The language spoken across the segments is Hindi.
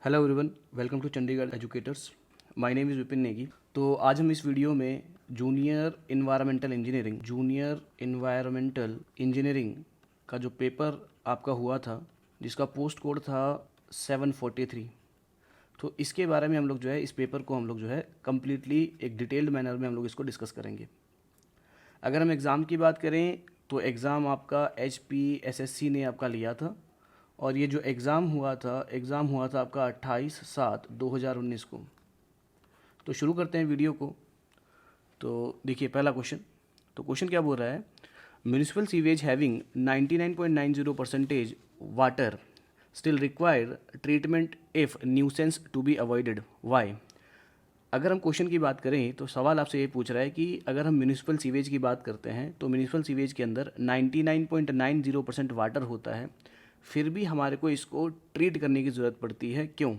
Hello everyone, welcome to Chandigarh educators. My name is Vipin Negi. तो आज हम इस वीडियो में जूनियर इन्वायरमेंटल इंजीनियरिंग का जो पेपर आपका हुआ था, जिसका पोस्ट कोड था 743, तो इसके बारे में हम लोग जो है इस पेपर को हम लोग जो है कम्प्लीटली एक डिटेल्ड मैनर में हम लोग इसको डिस्कस करेंगे। अगर हम एग्ज़ाम की बात करें तो एग्ज़ाम आपका HPSSC ने आपका लिया था, और ये जो एग्ज़ाम हुआ था आपका 28/7/2019 को। तो शुरू करते हैं वीडियो को। तो देखिए पहला क्वेश्चन। तो क्वेश्चन क्या बोल रहा है, municipal sewage having 99.90% water still require treatment if nuisance to be avoided, why. अगर हम क्वेश्चन की बात करें तो सवाल आपसे ये पूछ रहा है कि अगर हम म्यूनिसिपल सीवेज की बात करते हैं तो म्यूनिसिपल सीवेज के अंदर 99.90% वाटर होता है, फिर भी हमारे को इसको ट्रीट करने की ज़रूरत पड़ती है, क्यों?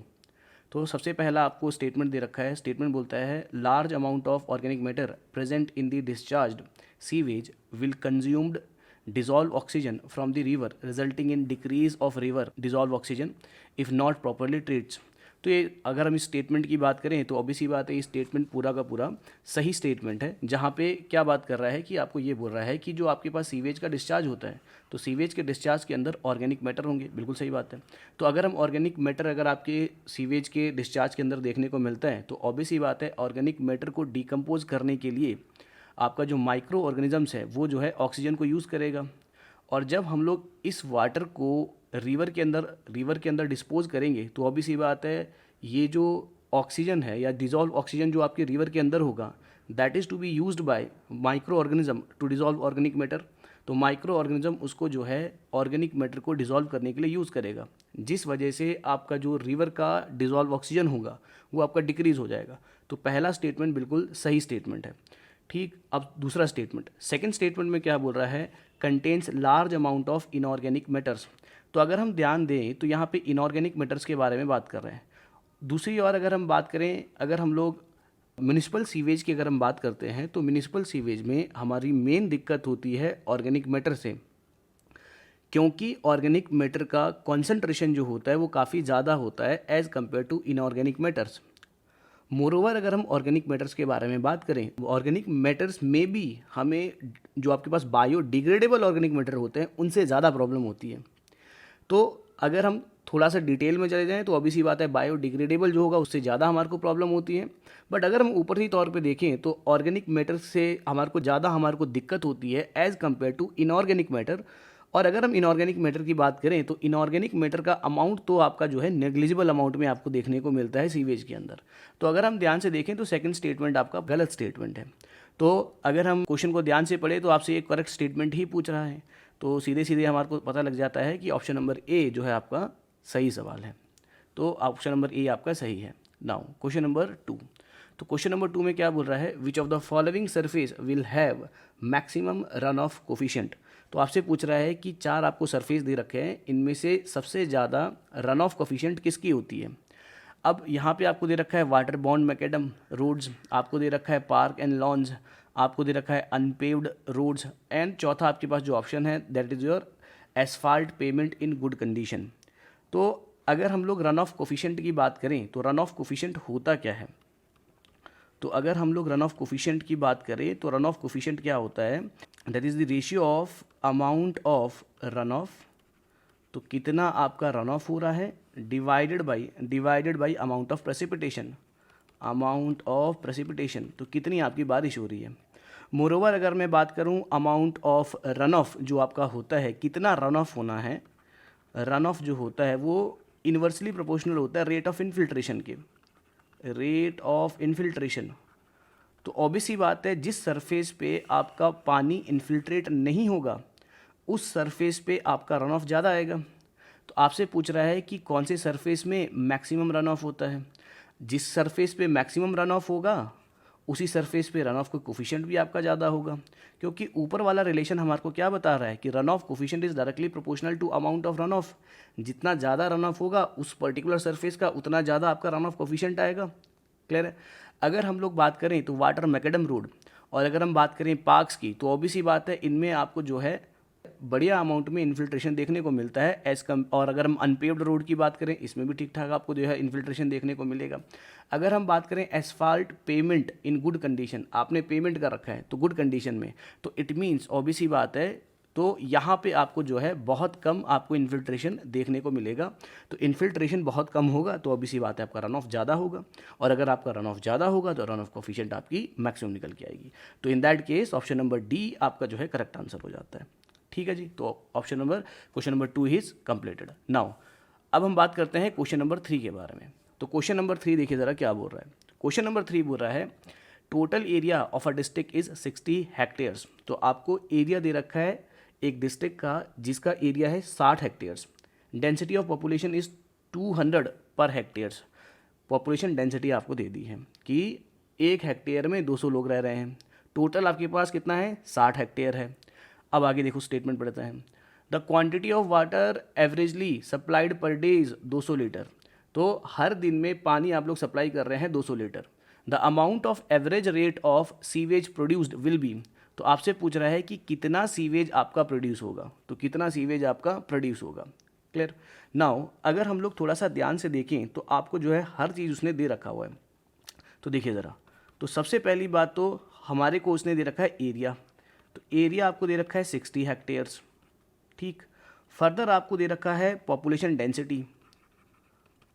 तो सबसे पहला आपको स्टेटमेंट दे रखा है। स्टेटमेंट बोलता है large amount of organic matter present in the discharged sewage will consumed dissolve oxygen from the river resulting in decrease of river dissolve oxygen if not properly treated। तो ये अगर हम इस स्टेटमेंट की बात करें तो ऑब्वियस ही बात है, ये स्टेटमेंट पूरा का पूरा सही स्टेटमेंट है, जहाँ पे क्या बात कर रहा है कि आपको ये बोल रहा है कि जो आपके पास सीवेज का डिस्चार्ज होता है तो सीवेज के डिस्चार्ज के अंदर ऑर्गेनिक मैटर होंगे, बिल्कुल सही बात है। तो अगर हम ऑर्गेनिक मैटर अगर आपके सीवेज के डिस्चार्ज के अंदर देखने को मिलता है तो ऑब्वियस ही बात है ऑर्गेनिक मैटर को डिकम्पोज करने के लिए आपका जो माइक्रो ऑर्गेनिजम्स है वो जो है ऑक्सीजन को यूज़ करेगा। और जब हम लोग इस वाटर को रिवर के अंदर डिस्पोज करेंगे तो ऑब्वियस ही बात है ये जो ऑक्सीजन है या डिज़ोल्व ऑक्सीजन जो आपके रिवर के अंदर होगा that is to be used by micro organism to dissolve organic matter. तो माइक्रो ऑर्गेनिज्म उसको जो है ऑर्गेनिक मैटर को डिज़ोल्व करने के लिए यूज़ करेगा, जिस वजह से आपका जो रिवर का डिज़ोल्व ऑक्सीजन होगा वो आपका डिक्रीज़ हो जाएगा। तो पहला स्टेटमेंट बिल्कुल सही स्टेटमेंट है। ठीक, अब दूसरा स्टेटमेंट, सेकंड स्टेटमेंट में क्या बोल रहा है, contains large amount of inorganic matters. तो अगर हम ध्यान दें तो यहाँ पे इनऑर्गेनिक मैटर्स के बारे में बात कर रहे हैं। दूसरी ओर अगर हम बात करें, अगर हम लोग म्यूनिसिपल सीवेज की अगर हम बात करते हैं तो म्यूनिसिपल सीवेज में हमारी मेन दिक्कत होती है ऑर्गेनिक मैटर से, क्योंकि ऑर्गेनिक मैटर का कॉन्सेंट्रेशन जो होता है वो काफ़ी ज़्यादा होता है as compare to inorganic matters. Moreover अगर हम ऑर्गेनिक मैटर्स के बारे में बात करें, ऑर्गेनिक मैटर्स में भी हमें जो आपके पास बायोडिग्रेडेबल ऑर्गेनिक मैटर होते हैं उनसे ज़्यादा प्रॉब्लम होती है। तो अगर हम थोड़ा सा डिटेल में चले जाएं तो ऑब्वियस सी बात है बायोडिग्रेडेबल जो होगा उससे ज़्यादा हमारे को प्रॉब्लम होती है। बट अगर हम ऊपरी तौर पे देखें तो ऑर्गेनिक मैटर से हमारे को दिक्कत होती है as compare to inorganic matter. और अगर हम इनऑर्गेनिक मैटर की बात करें तो इनऑर्गेनिक मैटर का अमाउंट तो आपका जो है नेग्लिजिबल अमाउंट में आपको देखने को मिलता है सीवेज के अंदर। तो अगर हम ध्यान से देखें तो सेकंड स्टेटमेंट आपका गलत स्टेटमेंट है। तो अगर हम क्वेश्चन को ध्यान से पढ़े तो आपसे एक करेक्ट स्टेटमेंट ही पूछ रहा है, तो सीधे सीधे हमारे को पता लग जाता है कि ऑप्शन नंबर ए जो है आपका सही सवाल है। तो ऑप्शन नंबर ए आपका सही है। Now question number 2। तो क्वेश्चन नंबर 2 में क्या बोल रहा है, which of the following surface will have maximum run off coefficient. तो आपसे पूछ रहा है कि 4 आपको सरफेस दे रखे हैं, इनमें से सबसे ज़्यादा रन ऑफ कोफिशिएंट किसकी होती है। अब यहाँ पे आपको दे रखा है वाटर बॉन्ड मैकेडम रोड्स, आपको दे रखा है पार्क एंड लॉन्स, आपको दे रखा है अनपेव्ड रोड्स, एंड चौथा आपके पास जो ऑप्शन है that is your asphalt payment in good condition. तो अगर हम लोग रन ऑफ कोफिशिएंट की बात करें तो रन ऑफ कोफिशिएंट होता क्या है, तो अगर हम लोग रन ऑफ कोफिशिएंट की बात करें तो रन ऑफ कोफिशिएंट क्या होता है, that is the ratio of amount of run of, तो कितना आपका रन ऑफ हो रहा है divided by amount of precipitation, तो कितनी आपकी बारिश हो रही है। मोरोवर अगर मैं बात करूं अमाउंट ऑफ रन ऑफ जो आपका होता है, कितना रन ऑफ होना है, रन ऑफ जो होता है वो इन्वर्सली प्रोपोर्शनल होता है रेट ऑफ इन्फिल्ट्रेशन के, रेट ऑफ इन्फिल्ट्रेशन। तो ऑब्वियस ही बात है जिस सरफेस पे आपका पानी इन्फिल्ट्रेट नहीं होगा उस सरफेस पे आपका रन ऑफ ज़्यादा आएगा। तो आपसे पूछ रहा है कि कौन से सरफेस में मैक्सिमम रन ऑफ होता है, जिस सरफेस पे मैक्सिमम रन ऑफ होगा उसी सरफेस पे रन ऑफ का कोफिशिएंट भी आपका ज़्यादा होगा, क्योंकि ऊपर वाला रिलेशन हमारे को क्या बता रहा है कि run off coefficient is directly proportional to amount of run off. जितना ज़्यादा रन ऑफ होगा उस पर्टिकुलर सरफेस का उतना ज़्यादा आपका रन ऑफ कोफिशिएंट आएगा। क्लियर है। अगर हम लोग बात करें तो वाटर मैकेडम रोड और अगर हम बात करें पार्क्स की तो ऑब्वियस ही बात है इनमें आपको जो है बढ़िया अमाउंट में इन्फिल्ट्रेशन देखने को मिलता है एज कम। और अगर हम अनपेव्ड रोड की बात करें, इसमें भी ठीक ठाक आपको जो है इन्फिल्ट्रेशन देखने को मिलेगा। अगर हम बात करें asphalt payment in good condition, आपने पेमेंट कर रखा है तो गुड कंडीशन में, तो इट मीन्स ऑब्वियस ही बात है, तो यहाँ पे आपको जो है बहुत कम आपको इन्फिल्ट्रेशन देखने को मिलेगा। तो इन्फिल्ट्रेशन बहुत कम होगा तो ऑब्वियस ही बात है आपका रन ऑफ ज़्यादा होगा, और अगर आपका रन ऑफ ज़्यादा होगा तो रन ऑफ कोफिशिएंट आपकी मैक्सिमम निकल के आएगी। तो in that case option number D आपका जो है करेक्ट आंसर हो जाता है। ठीक है जी, तो option number question number 2 is completed. Now अब हम बात करते हैं क्वेश्चन नंबर 3 के बारे में। तो क्वेश्चन नंबर 3 देखिए ज़रा क्या बोल रहा है। क्वेश्चन नंबर 3 बोल रहा है total area of a district is 60 hectares. तो आपको एरिया दे रखा है एक डिस्ट्रिक्ट का जिसका एरिया है 60 hectares. Density of population is 200 पर हेक्टेयर्स। पॉपुलेशन डेंसिटी आपको दे दी है कि 1 हेक्टेयर में 200 लोग रह रहे हैं। टोटल आपके पास कितना है, 60 हेक्टेयर है। अब आगे देखो स्टेटमेंट पढ़ते हैं। The quantity of water averagely supplied per day is 200 litre. तो हर दिन में पानी आप लोग सप्लाई कर रहे हैं 200 litre. The amount of average rate of sewage produced will be. तो आपसे पूछ रहा है कि कितना सीवेज आपका प्रोड्यूस होगा, तो कितना सीवेज आपका प्रोड्यूस होगा। क्लियर। नाउ अगर हम लोग थोड़ा सा ध्यान से देखें तो आपको जो है हर चीज़ उसने दे रखा हुआ है। तो देखिए ज़रा, तो सबसे पहली बात तो हमारे को उसने दे रखा है एरिया। तो एरिया आपको दे रखा है 60 हेक्टेयर्स। ठीक। फर्दर आपको दे रखा है पॉपुलेशन डेंसिटी।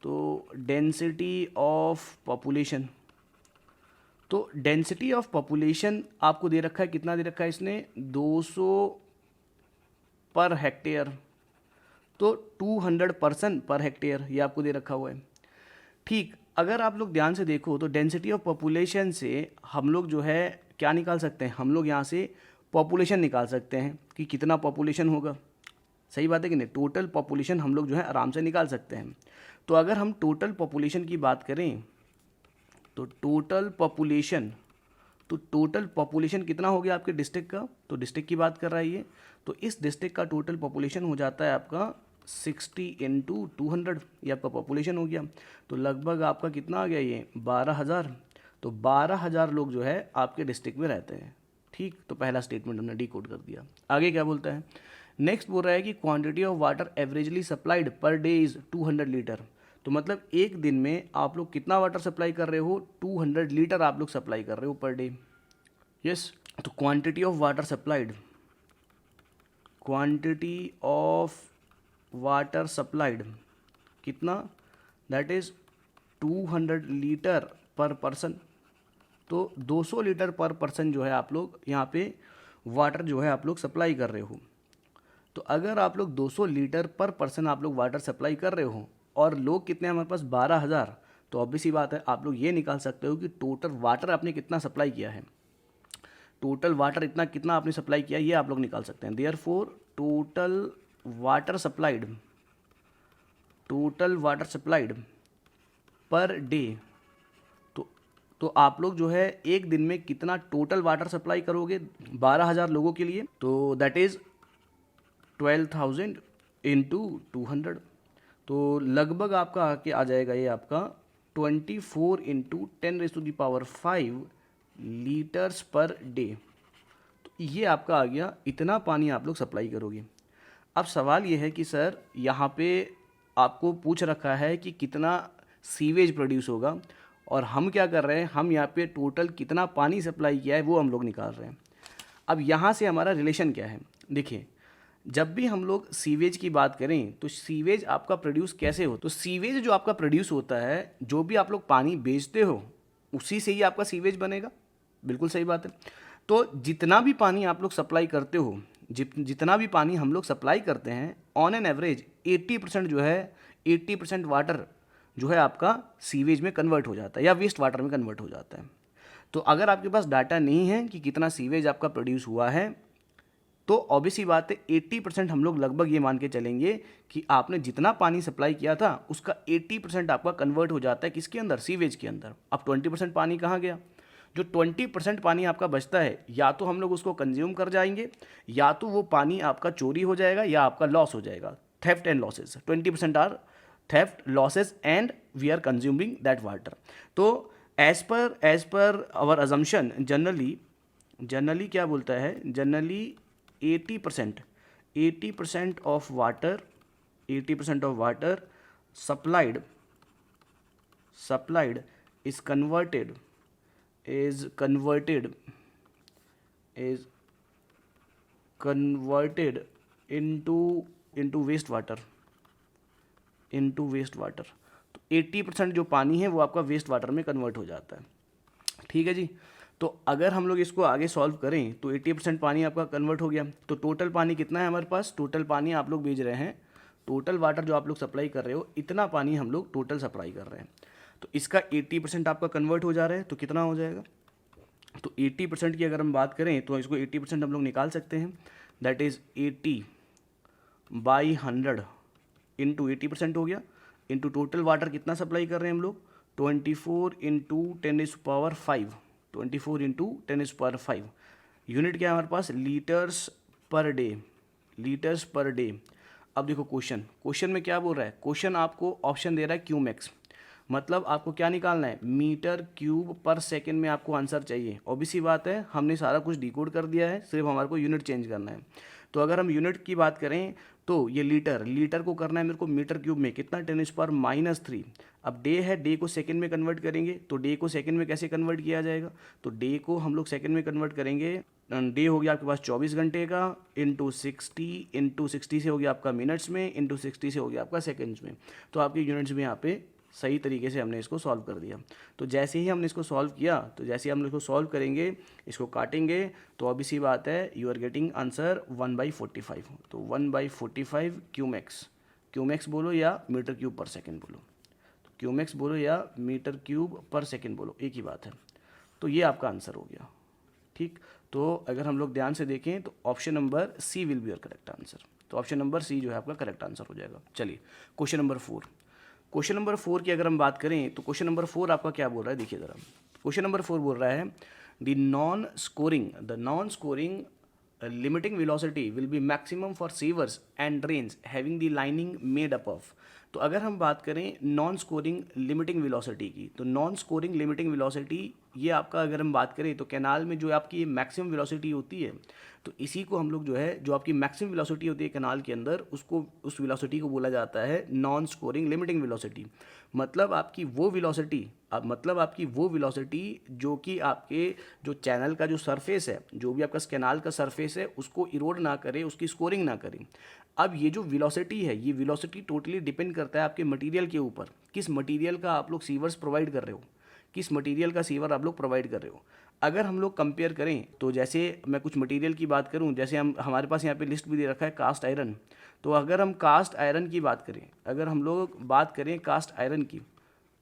तो डेंसिटी ऑफ पॉपुलेशन, तो डेंसिटी ऑफ पॉपुलेशन आपको दे रखा है, कितना दे रखा है इसने, 200 पर हेक्टेयर। तो 200 पर्सन पर हेक्टेयर ये आपको दे रखा हुआ है। ठीक। अगर आप लोग ध्यान से देखो तो डेंसिटी ऑफ पॉपुलेशन से हम लोग जो है क्या निकाल सकते हैं, हम लोग यहाँ से पॉपुलेशन निकाल सकते हैं कि कितना पॉपुलेशन होगा। सही बात है कि नहीं, टोटल पॉपुलेशन हम लोग जो है आराम से निकाल सकते हैं। तो अगर हम टोटल पॉपुलेशन की बात करें तो टोटल पॉपुलेशन कितना हो गया आपके डिस्ट्रिक्ट का, तो डिस्ट्रिक्ट की बात कर रहा है ये। तो इस डिस्ट्रिक्ट का टोटल पॉपुलेशन हो जाता है आपका 60 इंटू 200, ये आपका पॉपुलेशन हो गया। तो लगभग आपका कितना आ गया ये 12,000। तो 12,000 लोग जो है आपके डिस्ट्रिक्ट में रहते हैं। ठीक। तो पहला स्टेटमेंट हमने डिकोड कर दिया। आगे क्या बोलता है, नेक्स्ट बोल रहा है कि quantity of water averagely supplied per day is 200 litre. तो मतलब एक दिन में आप लोग कितना वाटर सप्लाई कर रहे हो, 200 लीटर आप लोग सप्लाई कर रहे हो पर डे। यस। तो quantity of water supplied, quantity of water supplied कितना, दैट इज़ 200 लीटर पर पर्सन। तो 200 लीटर पर पर्सन जो है आप लोग यहाँ पे वाटर जो है आप लोग सप्लाई कर रहे हो। तो अगर आप लोग 200 लीटर पर पर्सन आप लोग वाटर सप्लाई कर रहे हो और लोग कितने हमारे पास 12,000, तो ऑब्वियस ही बात है आप लोग ये निकाल सकते हो कि टोटल वाटर आपने कितना सप्लाई किया है। टोटल वाटर इतना कितना आपने सप्लाई किया ये आप लोग निकाल सकते हैं। Therefore total water supplied per day, तो आप लोग जो है एक दिन में कितना टोटल वाटर सप्लाई करोगे 12,000 लोगों के लिए, तो दैट इज़ 12,000 इंटू 200। तो लगभग आपका आके आ जाएगा ये आपका 24 इंटू 10⁵ लीटर्स पर डे। तो ये आपका आ गया, इतना पानी आप लोग सप्लाई करोगे। अब सवाल ये है कि सर यहाँ पे आपको पूछ रखा है कि कितना सीवेज प्रोड्यूस होगा, और हम क्या कर रहे हैं, हम यहाँ पे टोटल कितना पानी सप्लाई किया है वो हम लोग निकाल रहे हैं। अब यहाँ से हमारा रिलेशन क्या है, देखिए जब भी हम लोग सीवेज की बात करें तो सीवेज आपका प्रोड्यूस कैसे हो, तो सीवेज जो आपका प्रोड्यूस होता है, जो भी आप लोग पानी बेचते हो उसी से ही आपका सीवेज बनेगा। बिल्कुल सही बात है। तो जितना भी पानी आप लोग सप्लाई करते हो, जितना भी पानी हम लोग सप्लाई करते हैं, ऑन एन एवरेज 80% जो है 80% वाटर जो है आपका सीवेज में कन्वर्ट हो जाता है या वेस्ट वाटर में कन्वर्ट हो जाता है। तो अगर आपके पास डाटा नहीं है कि कितना सीवेज आपका प्रोड्यूस हुआ है, तो ऑब्वियस ही बात है 80% हम लोग लगभग ये मान के चलेंगे कि आपने जितना पानी सप्लाई किया था उसका 80% आपका कन्वर्ट हो जाता है किसके अंदर, सीवेज के अंदर। अब 20% पानी कहाँ गया, जो 20% पानी आपका बचता है या तो हम लोग उसको कंज्यूम कर जाएंगे, या तो वो पानी आपका चोरी हो जाएगा या आपका लॉस हो जाएगा। Theft and losses, 20% are theft losses and we are consuming that water. तो as per our assumption generally क्या बोलता है, generally 80% 80% of water, 80% of water supplied is converted into waste water. तो 80% जो पानी है वो आपका वेस्ट वाटर में कन्वर्ट हो जाता है। ठीक है जी। तो अगर हम लोग इसको आगे सॉल्व करें तो 80% पानी आपका कन्वर्ट हो गया, तो टोटल पानी कितना है हमारे पास? टोटल पानी आप लोग भेज रहे हैं, टोटल वाटर जो आप लोग सप्लाई कर रहे हो, इतना पानी हम लोग टोटल सप्लाई कर रहे हैं। तो इसका 80% आपका कन्वर्ट हो जा रहा है, तो कितना हो जाएगा? तो 80% की अगर हम बात करें तो इसको 80% हम लोग निकाल सकते हैं। दैट इज़ 80/100 इंटू 80% हो गया, इंटू टोटल वाटर कितना सप्लाई कर रहे हैं हम लोग? 24 इंटू 10⁵, 24 इंटू 10⁵। यूनिट क्या है हमारे पास? Litres per day, litres per day. अब देखो क्वेश्चन में क्या बोल रहा है? क्वेश्चन आपको ऑप्शन दे रहा है क्यूमेक्स, मतलब आपको क्या निकालना है? मीटर क्यूब पर सेकंड में आपको आंसर चाहिए। ऑब्वियस सी बात है, हमने सारा कुछ डिकोड कर दिया है, सिर्फ हमारे को यूनिट चेंज करना है। तो अगर हम यूनिट की बात करें तो ये लीटर को करना है मेरे को मीटर क्यूब में, कितना? 10⁻³ अब डे है, डे को सेकंड में कन्वर्ट करेंगे, तो डे को सेकंड में कैसे कन्वर्ट किया जाएगा? तो डे को हम लोग सेकंड में कन्वर्ट करेंगे। डे हो गया आपके पास 24 घंटे का, इंटू 60 से हो गया आपका मिनट्स में, इंटू 60 से हो गया आपका सेकेंड्स में। तो आपके यूनिट्स में यहाँ पे सही तरीके से हमने इसको सॉल्व कर दिया। तो जैसे ही हमने इसको सॉल्व किया, तो जैसे ही हम इसको सॉल्व करेंगे, इसको काटेंगे, तो अभी सी बात है, यू आर गेटिंग आंसर 1/45। तो 1/45 क्यूमेक्स बोलो या मीटर क्यूब पर सेकंड बोलो, तो क्यूमेक्स बोलो या मीटर क्यूब पर सेकंड बोलो, एक ही बात है। तो ये आपका आंसर हो गया। ठीक, तो अगर हम लोग ध्यान से देखें तो option number C will be your correct answer. तो ऑप्शन नंबर सी जो है आपका करेक्ट आंसर हो जाएगा। चलिए क्वेश्चन नंबर 4। क्वेश्चन नंबर 4 की अगर हम बात करें तो क्वेश्चन नंबर 4 आपका क्या बोल रहा है? देखिए ज़रा, क्वेश्चन नंबर 4 बोल रहा है the non scoring limiting velocity will be maximum for sewers and drains having the lining made up of। तो अगर हम बात करें नॉन स्कोरिंग लिमिटिंग वेलोसिटी की, तो नॉन स्कोरिंग लिमिटिंग वेलोसिटी ये आपका अगर हम बात करें तो कैनाल में जो आपकी मैक्सिमम वेलोसिटी होती है, तो इसी को हम लोग जो है, जो आपकी मैक्सिमम वेलोसिटी होती है कैनाल के अंदर, उसको, उस वेलोसिटी को बोला जाता है नॉन स्कोरिंग लिमिटिंग वेलोसिटी। मतलब आपकी वो वेलोसिटी, मतलब आपकी वो वेलोसिटी जो कि आपके जो चैनल का जो सरफेस है, जो भी आपका कैनाल का सरफेस है, उसको इरोड ना करे, उसकी स्कोरिंग ना करे। अब ये जो वेलोसिटी है, ये वेलोसिटी टोटली डिपेंड करता है आपके मटेरियल के ऊपर, किस मटेरियल का आप लोग सीवर्स प्रोवाइड कर रहे हो, किस मटेरियल का सीवर आप लोग प्रोवाइड कर रहे हो। अगर हम लोग कंपेयर करें तो जैसे मैं कुछ मटेरियल की बात करूं, जैसे हमारे पास यहाँ पे लिस्ट भी दे रखा है कास्ट आयरन। तो अगर हम कास्ट आयरन की बात करें, अगर हम लोग बात करें कास्ट आयरन की,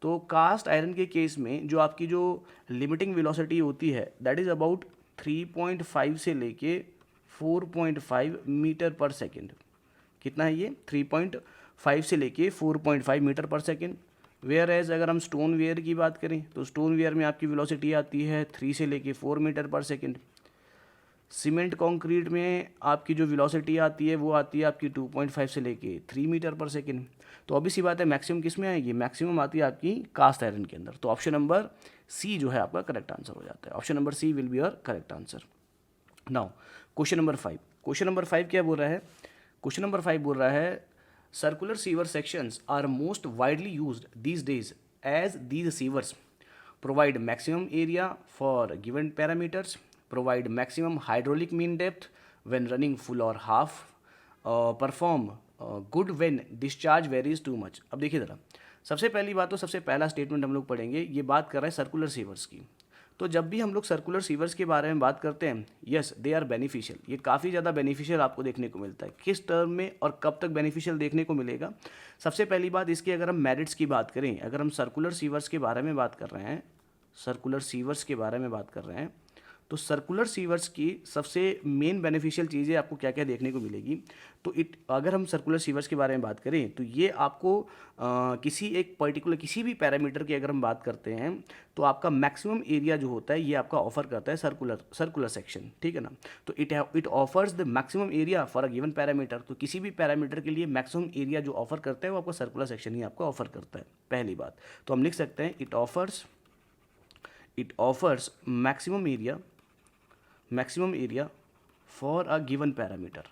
तो कास्ट आयरन के केस में जो आपकी जो लिमिटिंग वेलोसिटी होती है दैट इज़ अबाउट 3.5 से लेके 4.5 मीटर पर सेकेंड। कितना है ये? 3.5 से लेके 4.5 मीटर पर सेकेंड। वेयर एज अगर हम स्टोन वेयर की बात करें तो स्टोन वेयर में आपकी वेलोसिटी आती है 3 से लेके 4 मीटर पर सेकेंड। सीमेंट कंक्रीट में आपकी जो वेलोसिटी आती है वो आती है आपकी 2.5 से लेके 3 मीटर पर सेकेंड। तो अभी सी बात है, मैक्सिमम किस में आएगी? मैक्सिमम आती है आपकी कास्ट आयरन के अंदर। तो ऑप्शन नंबर सी जो है आपका करेक्ट आंसर हो जाता है। Option number C will be your correct answer. Now question number 5। Question number 5 क्या बोल रहा है? क्वेश्चन नंबर 5 बोल रहा है circular sewer sections are most widely used these days as these sewers provide maximum area for given parameters, provide maximum hydraulic mean depth when running full or half, perform good when discharge varies too much। अब देखिए ज़रा, सबसे पहली बात तो सबसे पहला स्टेटमेंट हम लोग पढ़ेंगे, ये बात कर रहा है सर्कुलर सीवर्स की। तो जब भी हम लोग सर्कुलर सीवर्स के बारे में बात करते हैं, यस दे आर बेनिफिशियल, ये काफ़ी ज़्यादा बेनिफिशियल आपको देखने को मिलता है। किस टर्म में और कब तक बेनिफिशियल देखने को मिलेगा? सबसे पहली बात इसकी अगर हम मेरिट्स की बात करें, अगर हम सर्कुलर सीवर्स के बारे में बात कर रहे हैं, सर्कुलर सीवर्स के बारे में बात कर रहे हैं, तो सर्कुलर सीवर्स की सबसे मेन बेनिफिशियल चीज़ें आपको क्या क्या देखने को मिलेगी? तो अगर हम सर्कुलर सीवर्स के बारे में बात करें तो ये आपको किसी एक पर्टिकुलर किसी भी पैरामीटर की अगर हम बात करते हैं तो आपका मैक्सिमम एरिया जो होता है ये आपका ऑफर करता है सर्कुलर सेक्शन, ठीक है ना। तो it offers the maximum area for a given parameter. तो किसी भी पैरामीटर के लिए मैक्सिमम एरिया जो ऑफर करता है वो आपका सर्कुलर सेक्शन ही आपका ऑफर करता है, पहली बात। तो हम लिख सकते हैं it offers maximum area for a given parameter,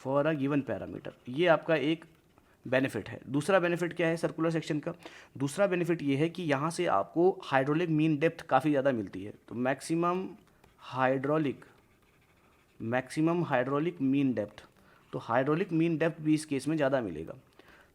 for a given parameter. ये आपका एक बेनिफिट है। दूसरा बेनिफिट क्या है सर्कुलर सेक्शन का? दूसरा बेनिफिट ये है कि यहाँ से आपको हाइड्रोलिक मीन डेप्थ काफ़ी ज़्यादा मिलती है। तो मैक्सिमम हाइड्रोलिक मीन डेप्थ, तो हाइड्रोलिक मीन डेप्थ भी इस केस में ज़्यादा मिलेगा।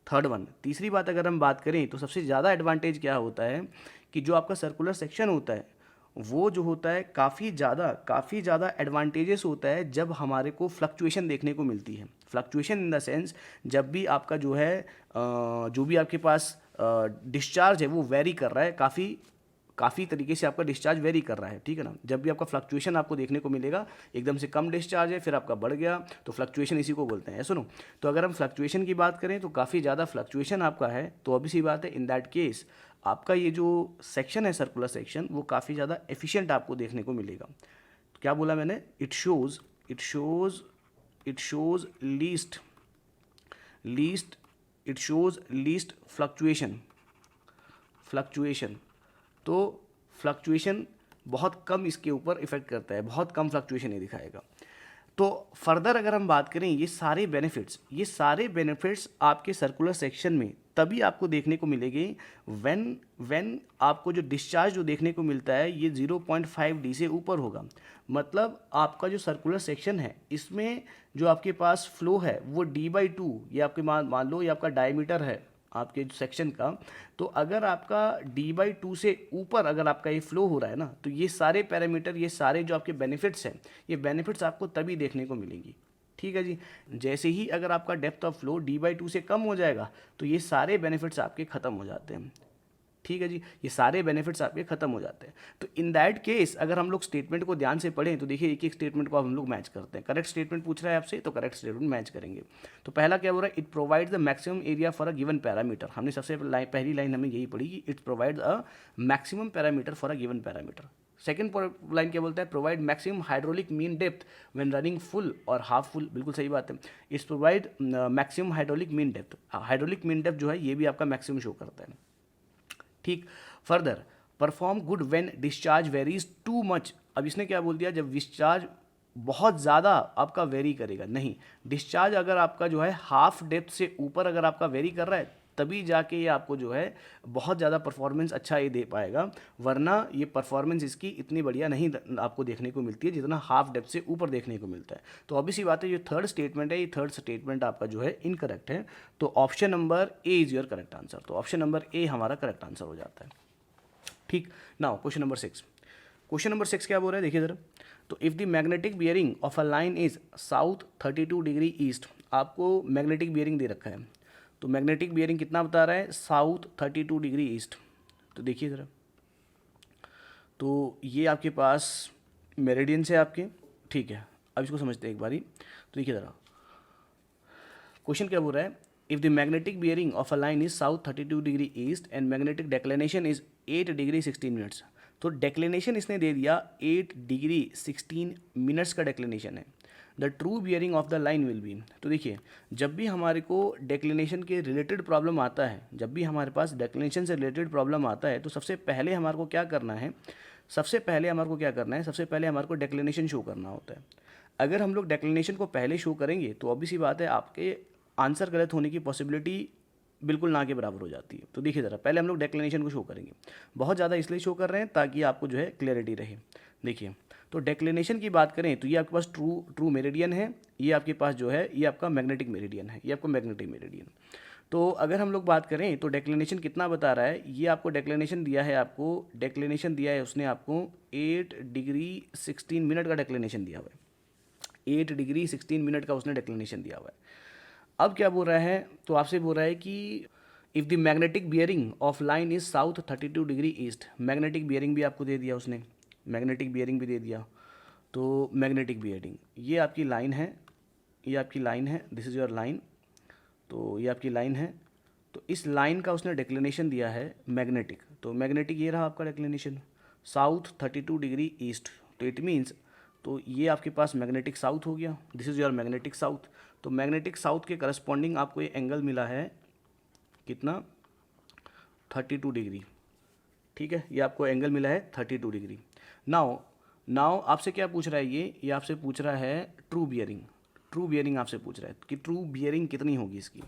Third one. तीसरी बात अगर हम बात करें तो सबसे ज़्यादा एडवांटेज क्या होता है कि जो आपका सर्कुलर सेक्शन होता है वो जो होता है काफ़ी ज़्यादा एडवांटेजेस होता है जब हमारे को फ्लक्चुएशन देखने को मिलती है। फ्लक्चुएशन इन द सेंस जब भी आपका जो है जो भी आपके पास डिस्चार्ज है वो वेरी कर रहा है, काफ़ी तरीके से आपका डिस्चार्ज वेरी कर रहा है, ठीक है ना। जब भी आपका फ्लक्चुएशन आपको देखने को मिलेगा, एकदम से कम डिस्चार्ज है फिर आपका बढ़ गया, तो फ्लक्चुएशन इसी को बोलते हैं। सुनो, तो अगर हम फ्लक्चुएशन की बात करें तो काफ़ी ज़्यादा फ्लक्चुएशन आपका है, तो अभी सी बात है इन दैट केस आपका ये जो सेक्शन है सर्कुलर सेक्शन वो काफ़ी ज़्यादा एफिशिएंट आपको देखने को मिलेगा। तो क्या बोला मैंने? It shows least fluctuation. तो फ्लक्चुएशन बहुत कम इसके ऊपर इफेक्ट करता है, बहुत कम फ्लक्चुएशन ये दिखाएगा। तो फर्दर अगर हम बात करें ये सारे बेनिफिट्स आपके सर्कुलर सेक्शन में तभी आपको देखने को मिलेंगे व्हेन आपको जो डिस्चार्ज जो देखने को मिलता है ये 0.5 डी से ऊपर होगा। मतलब आपका जो सर्कुलर सेक्शन है इसमें जो आपके पास फ्लो है वो d/2, ये आपके मान लो ये आपका डायमीटर है आपके सेक्शन का, तो अगर आपका d/2 से ऊपर अगर आपका ये फ्लो हो रहा है ना, तो ये सारे पैरामीटर, ये सारे जो आपके बेनिफिट्स हैं, ये बेनिफिट्स आपको तभी देखने को मिलेंगी। ठीक है जी। जैसे ही अगर आपका डेप्थ ऑफ फ्लो d/2 से कम हो जाएगा तो ये सारे बेनिफिट्स आपके ख़त्म हो जाते हैं। ठीक है जी, ये सारे बेनिफिट्स आपके खत्म हो जाते हैं। तो इन दैट केस अगर हम लोग स्टेटमेंट को ध्यान से पढ़ें तो देखिए एक एक स्टेटमेंट को हम लोग मैच करते हैं। करेक्ट स्टेटमेंट पूछ रहा है आपसे तो करेक्ट स्टेटमेंट मैच करेंगे। तो पहला क्या हो रहा है? It provides the maximum area for a given parameter. हमने सबसे पहली लाइन हमने यही पढ़ी कि it provides a maximum parameter for a given parameter. Second line क्या बोलता है? Provide maximum hydraulic mean depth when running full और हाफ फुल। बिल्कुल सही बात है। It's provide maximum hydraulic mean depth. Hydraulic mean depth जो है ये भी आपका मैक्सिमम शो करता है। ठीक। Further perform good when discharge varies too much. अब इसने क्या बोल दिया? जब डिस्चार्ज बहुत ज़्यादा आपका वेरी करेगा, नहीं, डिस्चार्ज अगर आपका जो है हाफ डेप्थ से ऊपर अगर आपका वेरी कर रहा है तभी जाके ये आपको जो है बहुत ज़्यादा परफॉर्मेंस अच्छा ये दे पाएगा, वरना ये परफॉर्मेंस इसकी इतनी बढ़िया नहीं आपको देखने को मिलती है जितना हाफ डेप्थ से ऊपर देखने को मिलता है। तो ऑब्वियसली बात है ये थर्ड स्टेटमेंट है, ये थर्ड स्टेटमेंट आपका जो है इनकरेक्ट है। तो option number A is your correct answer. तो ऑप्शन नंबर ए हमारा करेक्ट आंसर हो जाता है। ठीक। Now question number 6। Question number 6 क्या बोल रहा है देखिए जरा। तो if the magnetic bearing of a line is south 32 degree east, आपको मैग्नेटिक बियरिंग दे रखा है। तो मैग्नेटिक बियरिंग कितना बता रहा है? South 32 degree east. तो देखिए ज़रा, तो ये आपके पास मेरिडियन से आपके, ठीक है। अब इसको समझते हैं एक बारी। तो देखिए ज़रा क्वेश्चन क्या बोल रहा है? If the magnetic bearing of a line is south 32 degree east and magnetic declination is 8 degree 16 minutes. तो डेक्लिनेशन इसने दे दिया 8 डिग्री 16 मिनट्स का डेक्लिनेशन है। The true bearing of the line will be. तो देखिए जब भी हमारे को डेक्लिनेशन के रिलेटेड प्रॉब्लम आता है, जब भी हमारे पास डेक्लिनेशन से रिलेटेड प्रॉब्लम आता है तो सबसे पहले हमारे को क्या करना है? सबसे पहले हमारे को डेक्लिनेशन शो करना होता है। अगर हम लोग डेक्लिनेशन को पहले शो करेंगे तो ऑब्वियस सी बात है आपके आंसर गलत होने की पॉसिबिलिटी बिल्कुल ना के बराबर हो जाती है। तो देखिए ज़रा पहले हम लोग डेक्लिनेशन को शो करेंगे। बहुत ज़्यादा इसलिए शो कर रहे हैं ताकि आपको जो है क्लैरिटी रहे। देखिए तो डेक्लिनेशन की बात करें तो ये आपके पास ट्रू मेरिडियन है, ये आपके पास जो है ये आपका मैग्नेटिक मेरिडियन है, ये आपका मैग्नेटिक मेरिडियन। तो अगर हम लोग बात करें तो डेक्लिनेशन कितना बता रहा है? ये आपको डेक्लिनेशन दिया है उसने आपको 8 डिग्री 16 मिनट का डेक्लिनेशन दिया हुआ है। 8 डिग्री 16 मिनट का उसने डेक्लिनेशन दिया हुआ है। अब क्या बोल रहा है? तो आपसे बोल रहा है कि if the magnetic bearing of line is south 32 degree east. Magnetic bearing भी आपको दे दिया उसने, मैग्नेटिक बियरिंग भी दे दिया। तो मैग्नेटिक बियरिंग ये आपकी लाइन है, दिस इज़ योर लाइन। तो ये आपकी लाइन है। तो इस लाइन का उसने डेक्लिनेशन दिया है मैग्नेटिक। तो मैग्नेटिक ये रहा आपका डेक्लिनेशन साउथ 32 डिग्री ईस्ट। तो इट मीन्स तो ये आपके पास मैग्नेटिक साउथ हो गया, this is your magnetic south. तो मैग्नेटिक साउथ के करस्पॉन्डिंग आपको ये एंगल मिला है कितना? 32 डिग्री। ठीक है, ये आपको एंगल मिला है 32 डिग्री। नाउ आपसे क्या पूछ रहा है? ये आपसे पूछ रहा है ट्रू बियरिंग। ट्रू बियरिंग आपसे पूछ रहा है कि ट्रू बियरिंग कितनी होगी इसकी,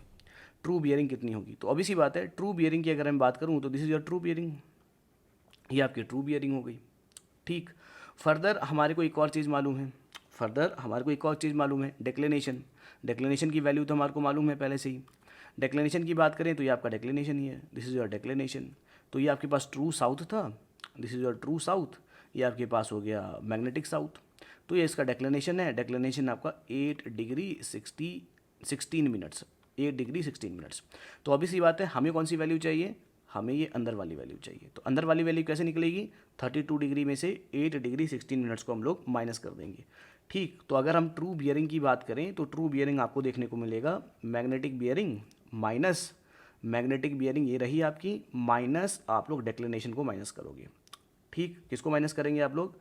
ट्रू बियरिंग कितनी होगी। तो अभी सी बात है, ट्रू बियरिंग की अगर मैं बात करूँ तो this is your true bearing, ये आपकी ट्रू बियरिंग हो गई। ठीक, फर्दर हमारे को एक और चीज़ मालूम है, डेक्लिनेशन। डेक्लिनेशन की वैल्यू तो हमारे को मालूम है पहले से ही। डेक्लिनेशन की बात करें तो ये आपका डेक्लिनेशन ही है, दिस इज़ योर डेक्लिनेशन। तो ये आपके पास ट्रू साउथ था, this is your true south. ये आपके पास हो गया मैग्नेटिक साउथ। तो ये इसका डेक्लिनेशन है, डेक्लिनेशन आपका 8 डिग्री 16 मिनट्स, 8 डिग्री 16 मिनट्स। तो अभी सी बात है, हमें कौन सी वैल्यू चाहिए, हमें ये अंदर वाली वैल्यू चाहिए। तो अंदर वाली वैल्यू कैसे निकलेगी, 32 डिग्री में से 8 डिग्री 16 मिनट्स को हम लोग माइनस कर देंगे। ठीक, तो अगर हम ट्रू बियरिंग की बात करें तो ट्रू बियरिंग आपको देखने को मिलेगा magnetic bearing minus magnetic bearing, ये रही आपकी, माइनस आप लोग डेक्लिनेशन को माइनस करोगे। ठीक, किसको माइनस करेंगे आप लोग,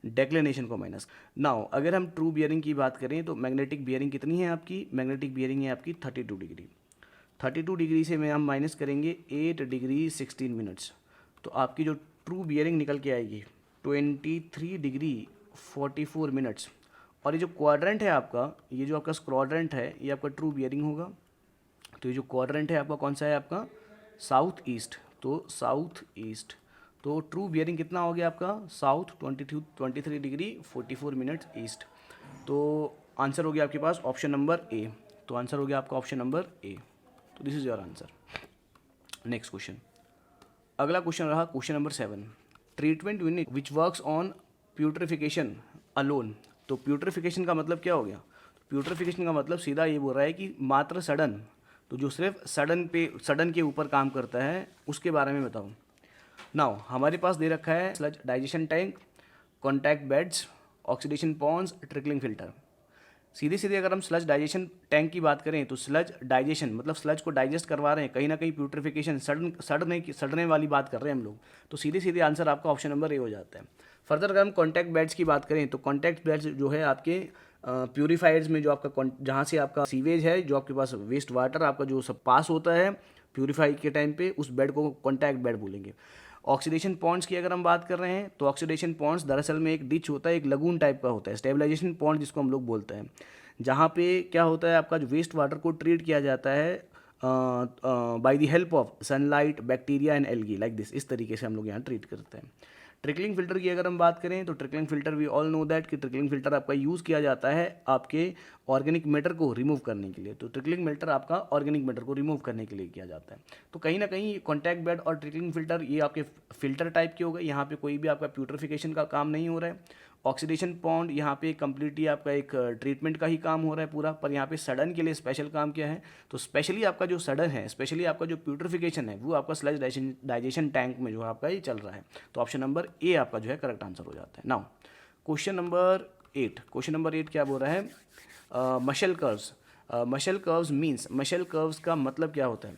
डेक्लिनेशन को माइनस। नाउ अगर हम ट्रू बियरिंग की बात करें तो मैग्नेटिक बियरिंग कितनी है आपकी, मैग्नेटिक बियरिंग है आपकी 32 डिग्री। 32 डिग्री से में हम माइनस करेंगे 8 डिग्री 16 मिनट्स, तो आपकी जो ट्रू बियरिंग निकल के आएगी 23 डिग्री 44 मिनट्स। और ये जो क्वाड्रेंट है आपका, ये जो आपका क्वाड्रेंट है, ये आपका ट्रू बियरिंग होगा। तो ये जो क्वाड्रेंट है आपका कौन सा है, आपका साउथ ईस्ट, तो साउथ ईस्ट। तो ट्रू बियरिंग कितना हो गया आपका, साउथ 23 डिग्री 44 मिनट्स ईस्ट। तो आंसर हो गया आपके पास ऑप्शन नंबर ए। तो आंसर हो गया आपका ऑप्शन नंबर ए। तो this is your answer. Next question, अगला क्वेश्चन रहा question number 7, treatment unit which works on putrefaction alone. तो प्यूट्रिफिकेशन का मतलब क्या हो गया, प्यूट्रिफिकेशन का मतलब सीधा ये बोल रहा है कि मात्र सडन, तो जो सिर्फ सडन के ऊपर काम करता है उसके बारे में बताओ। नाउ हमारे पास दे रखा है sludge digestion tank, contact beds, oxidation ponds, trickling filter. सीधे सीधे अगर हम स्लज डाइजेशन टैंक की बात करें तो स्लज डाइजेशन मतलब स्लज को डाइजेस्ट करवा रहे हैं, कहीं ना कहीं प्यूट्रिफिकेशन सड़ने वाली बात कर रहे हैं हम लोग। तो सीधे सीधे आंसर आपका ऑप्शन नंबर ए हो जाता है। फर्दर अगर हम कॉन्टैक्ट बेड्स की बात करें तो कॉन्टैक्ट बेड्स जो है आपके प्यूरीफायर्स में, जो आपका जहाँ से आपका सीवेज है, जो आपके पास वेस्ट वाटर आपका जो सब पास होता है प्यूरीफाई के टाइम पे, उस बेड को कॉन्टैक्ट बेड बोलेंगे। ऑक्सीडेशन पॉन्ड्स की अगर हम बात कर रहे हैं तो ऑक्सीडेशन पॉन्ड्स दरअसल में एक डिच होता है, एक लगून टाइप का होता है, स्टेबलाइजेशन पॉन्ड जिसको हम लोग बोलते हैं, जहाँ पे क्या होता है आपका जो वेस्ट वाटर को ट्रीट किया जाता है by the help of sunlight, bacteria and algae, like this, इस तरीके से हम लोग यहाँ ट्रीट करते हैं। ट्रिकलिंग फिल्टर की अगर हम बात करें तो trickling filter we all know that कि ट्रिकलिंग फिल्टर आपका यूज़ किया जाता है आपके ऑर्गेनिक मैटर को रिमूव करने के लिए। तो ट्रिकलिंग फिल्टर आपका ऑर्गेनिक मैटर को रिमूव करने के लिए किया जाता है। तो कहीं ना कहीं कॉन्टैक्ट बेड और ट्रिकलिंग फिल्टर ये आपके फिल्टर टाइप के हो गए, यहाँ पे कोई भी आपका प्यूट्रिफिकेशन का काम नहीं हो रहा है। ऑक्सीडेशन पॉन्ड यहाँ पे कम्प्लीटली आपका एक ट्रीटमेंट का ही काम हो रहा है पूरा, पर यहाँ पे सडन के लिए स्पेशल काम किया है। तो स्पेशली आपका जो सडन है, स्पेशली आपका जो प्यूट्रिफिकेशन है, वो आपका स्लज डाइजेशन टैंक में जो आपका ये चल रहा है। तो ऑप्शन नंबर ए आपका जो है करेक्ट आंसर हो जाता है। नाउ क्वेश्चन नंबर 8 क्या बोल रहा है, मशल कर्व्स। मशल कर्व्स मीन्स, मशल कर्व्स का मतलब क्या होता है।